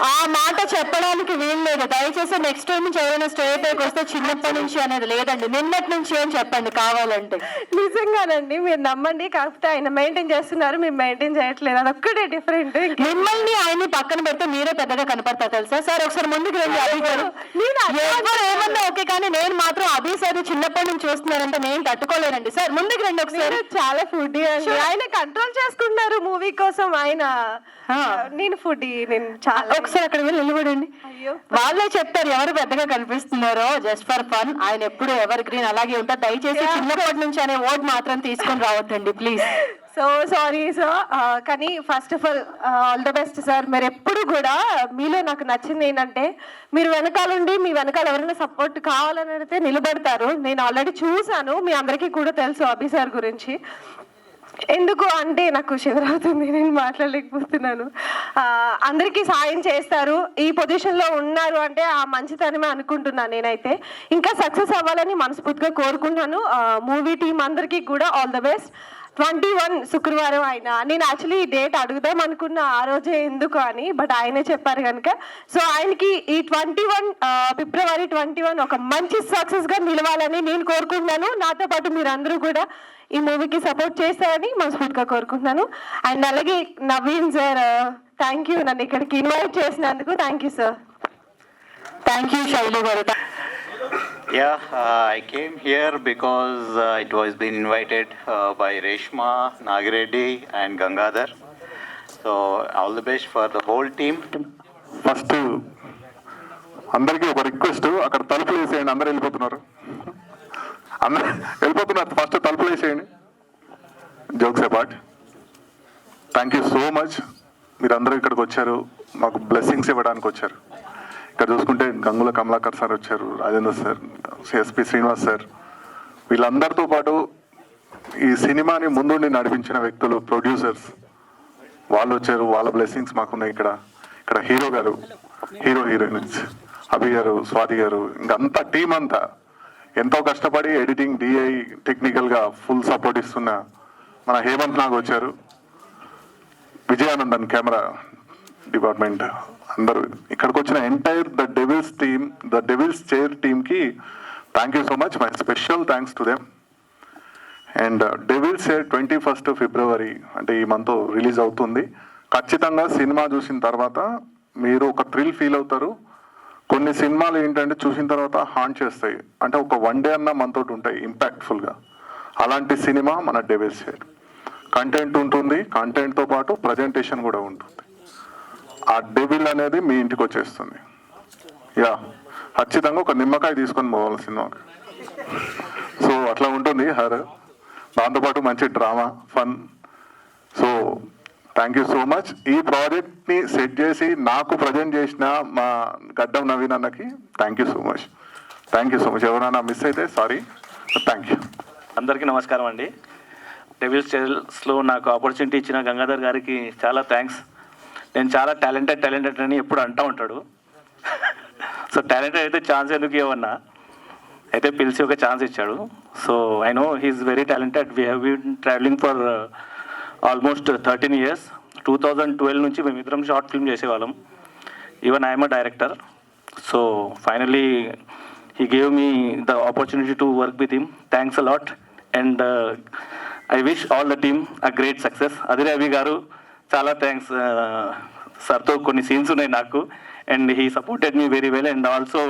[SPEAKER 1] ఆ మాట చెప్పడానికి వీలు లేదు. దయచేసి నెక్స్ట్ టైం నుంచి ఎవరైనా స్టేజ్ పైకి వస్తే చిన్నప్పటి నుంచి అనేది లేదండి, నిన్నటి నుంచి అని చెప్పండి కావాలంటే.
[SPEAKER 20] నిజంగానండి, మీరు నమ్మండి. కాకపోతే ఆయన మెయింటైన్ చేస్తున్నారు, మీరు మెయింటైన్ చేయట్లేదు, అదొక్కటే డిఫరెంట్.
[SPEAKER 1] మిమ్మల్ని ఆయన్ని పక్కన పెడితే మీరే పెద్దగా కనపడతారు తెలుసా సార్. ఒకసారి ముందుకు రండి అభి గారు. ఎవరు ఏమన్నా ఓకే, కానీ నేను మాత్రం అభి సార్ చిన్నప్పటి నుంచి చూస్తున్నారంటే నేను తట్టుకోలేనండి. సార్ ముందుకు రండి ఒకసారి.
[SPEAKER 20] చాలా ఫుడ్ ఆయన కంట్రోల్ చేసుకున్నారు మూవీ కోసం. ఆయన నేను ఫుడ్ నేను చాలా
[SPEAKER 1] ఒకసారి అక్కడ వెళ్ళి నిలబడండి. వాళ్ళే చెప్తారు ఎవరు పెద్దగా కనిపిస్తున్నారో. Just for fun. ఆయన ఎప్పుడు ఎవర్ గ్రీన్ అలాగే ఉంటారు. దయచేసి చిన్నప్పటి నుంచి అనే ఓట్ మాత్రం తీసుకొని రావద్దండి ప్లీజ్.
[SPEAKER 20] సో సారీ సార్, కానీ first of all the best sir. మీరు ఎప్పుడు కూడా మీలో నాకు నచ్చింది ఏంటంటే మీరు వెనకాలండి, మీ వెనకాల ఎవరైనా సపోర్ట్ కావాలని అయితే నిలబడతారు. నేను ఆల్రెడీ చూశాను, మీ అందరికీ కూడా తెలుసు అభి సార్ గురించి. ఎందుకు అంటే నాకు శివరావుతుంది, నేను మాట్లాడలేకపోతున్నాను. అందరికీ సాయం చేస్తారు, ఈ పొజిషన్లో ఉన్నారు అంటే ఆ మంచితనమే అనుకుంటున్నాను నేనైతే. ఇంకా సక్సెస్ అవ్వాలని మనస్ఫూర్తిగా కోరుకుంటున్నాను. మూవీ టీం అందరికీ కూడా ఆల్ ద బెస్ట్. 21 శుక్రవారం ఆయన, నేను యాక్చువల్లీ డేట్ అడుగుదాం అనుకున్న ఆ రోజే ఎందుకు అని, బట్ ఆయనే చెప్పారు కనుక. సో ఆయనకి ఈ 21 ఫిబ్రవరి 21 ఒక మంచి సక్సెస్గా నిలవాలని నేను కోరుకుంటున్నాను. నాతో పాటు మీరందరూ కూడా ఈ మూవీకి సపోర్ట్ చేస్తారని మనస్ఫూర్తిగా కోరుకుంటున్నాను. అండ్ అలాగే నవీన్ సార్, థ్యాంక్ యూ నన్ను ఇక్కడికి ఇన్వైట్ చేసినందుకు. Thank you sir.
[SPEAKER 1] Thank you Shailu గారు.
[SPEAKER 21] Yeah, I came here because it was been invited by Reshma, Nagireddy and Gangadhar. So all the best for the whole team.
[SPEAKER 4] First అందరికీ ఒక request, అక్కడ తలుపులు వేసేయండి. అందరూ వెళ్ళిపోతున్నారు, ఫస్ట్ తలుపులు వేసేయండి. Jokes apart, thank you so much. మీరందరూ ఇక్కడికి వచ్చారు, మాకు బ్లెస్సింగ్స్ ఇవ్వడానికి వచ్చారు. ఇక్కడ చూసుకుంటే గంగుల కమలాకర్ సార్ వచ్చారు, Rajendra sir, SP Srinivas sir, వీళ్ళందరితో పాటు ఈ సినిమాని ముందుండి నడిపించిన వ్యక్తులు, ప్రొడ్యూసర్స్, వాళ్ళు వచ్చారు. వాళ్ళ బ్లెస్సింగ్స్ మాకున్నాయి. ఇక్కడ హీరో గారు, హీరోయిన్స్, అభి గారు, స్వాతి గారు, ఇంకంతా టీం అంతా ఎంతో కష్టపడి ఎడిటింగ్, డిఐ, టెక్నికల్గా ఫుల్ సపోర్ట్ ఇస్తున్న మన హేమంత్ నాగ్ వచ్చారు, విజయానందన్ కెమెరా డిపార్ట్మెంట్, అందరూ ఇక్కడికి వచ్చిన ఎంటైర్ ద డెవిల్స్ చైర్ టీమ్కి thank you so much. My special thanks to them. And Devil's Chair 21 February అంటే ఈ మంత్ రిలీజ్ అవుతుంది. ఖచ్చితంగా సినిమా చూసిన తర్వాత మీరు ఒక థ్రిల్ ఫీల్ అవుతారు. కొన్ని సినిమాలు ఏంటంటే చూసిన తర్వాత హాంట్ చేస్తాయి, అంటే ఒక 1 డే అన్న మనతోటి ఉంటాయి ఇంపాక్ట్ఫుల్గా. అలాంటి సినిమా మన డెవిల్స్ చైర్.
[SPEAKER 3] కంటెంట్ ఉంటుంది, కంటెంట్తో పాటు ప్రజెంటేషన్ కూడా ఉంటుంది. ఆ డెవిల్ అనేది మీ ఇంటికి వచ్చేస్తుంది. యా, ఖచ్చితంగా ఒక నిమ్మకాయ తీసుకొని పోవాలి సినిమాకి. సో అట్లా ఉంటుంది హర్. దాంతోపాటు మంచి drama, fun. So thank you so much. ఈ ప్రాజెక్ట్ని సెట్ చేసి నాకు ప్రజెంట్ చేసిన మా గడ్డం నవీన్ అన్నకి thank you so much. Thank you so much. ఎవరైనా మిస్ అయితే సారీ. Thank you.
[SPEAKER 7] అందరికీ నమస్కారం అండి. డెవిల్స్ టేల్స్లో నాకు ఆపర్చునిటీ ఇచ్చిన గంగాధర్ గారికి చాలా థ్యాంక్స్. నేను చాలా టాలెంటెడ్ అని ఎప్పుడు అంటూ ఉంటాడు. సో టాలెంటెడ్ అయితే ఛాన్స్ ఎందుకు ఇవ్వన్నా, అయితే పిలిచి ఒక ఛాన్స్ ఇచ్చాడు. So I know he's very talented. We have been traveling for almost 13 years. 2012 నుంచి మేమిద్దరం షార్ట్ ఫిల్మ్ చేసేవాళ్ళం. Even I'm a director. So finally he gave me the opportunity to work with him. Thanks a lot, and I wish all the team a great success. Adire Abhi garu chala thanks. Sir to konni scenes unnai naku, and he supported me very well, and also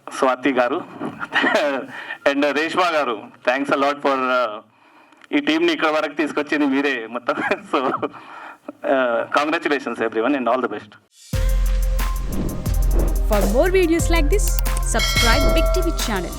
[SPEAKER 7] Swati garu and Reshma garu, thanks a lot for ee team ni ikkada varaku teeskochindi meere mottam. So congratulations everyone and all the best.
[SPEAKER 5] For more videos like this, subscribe Big TV channel.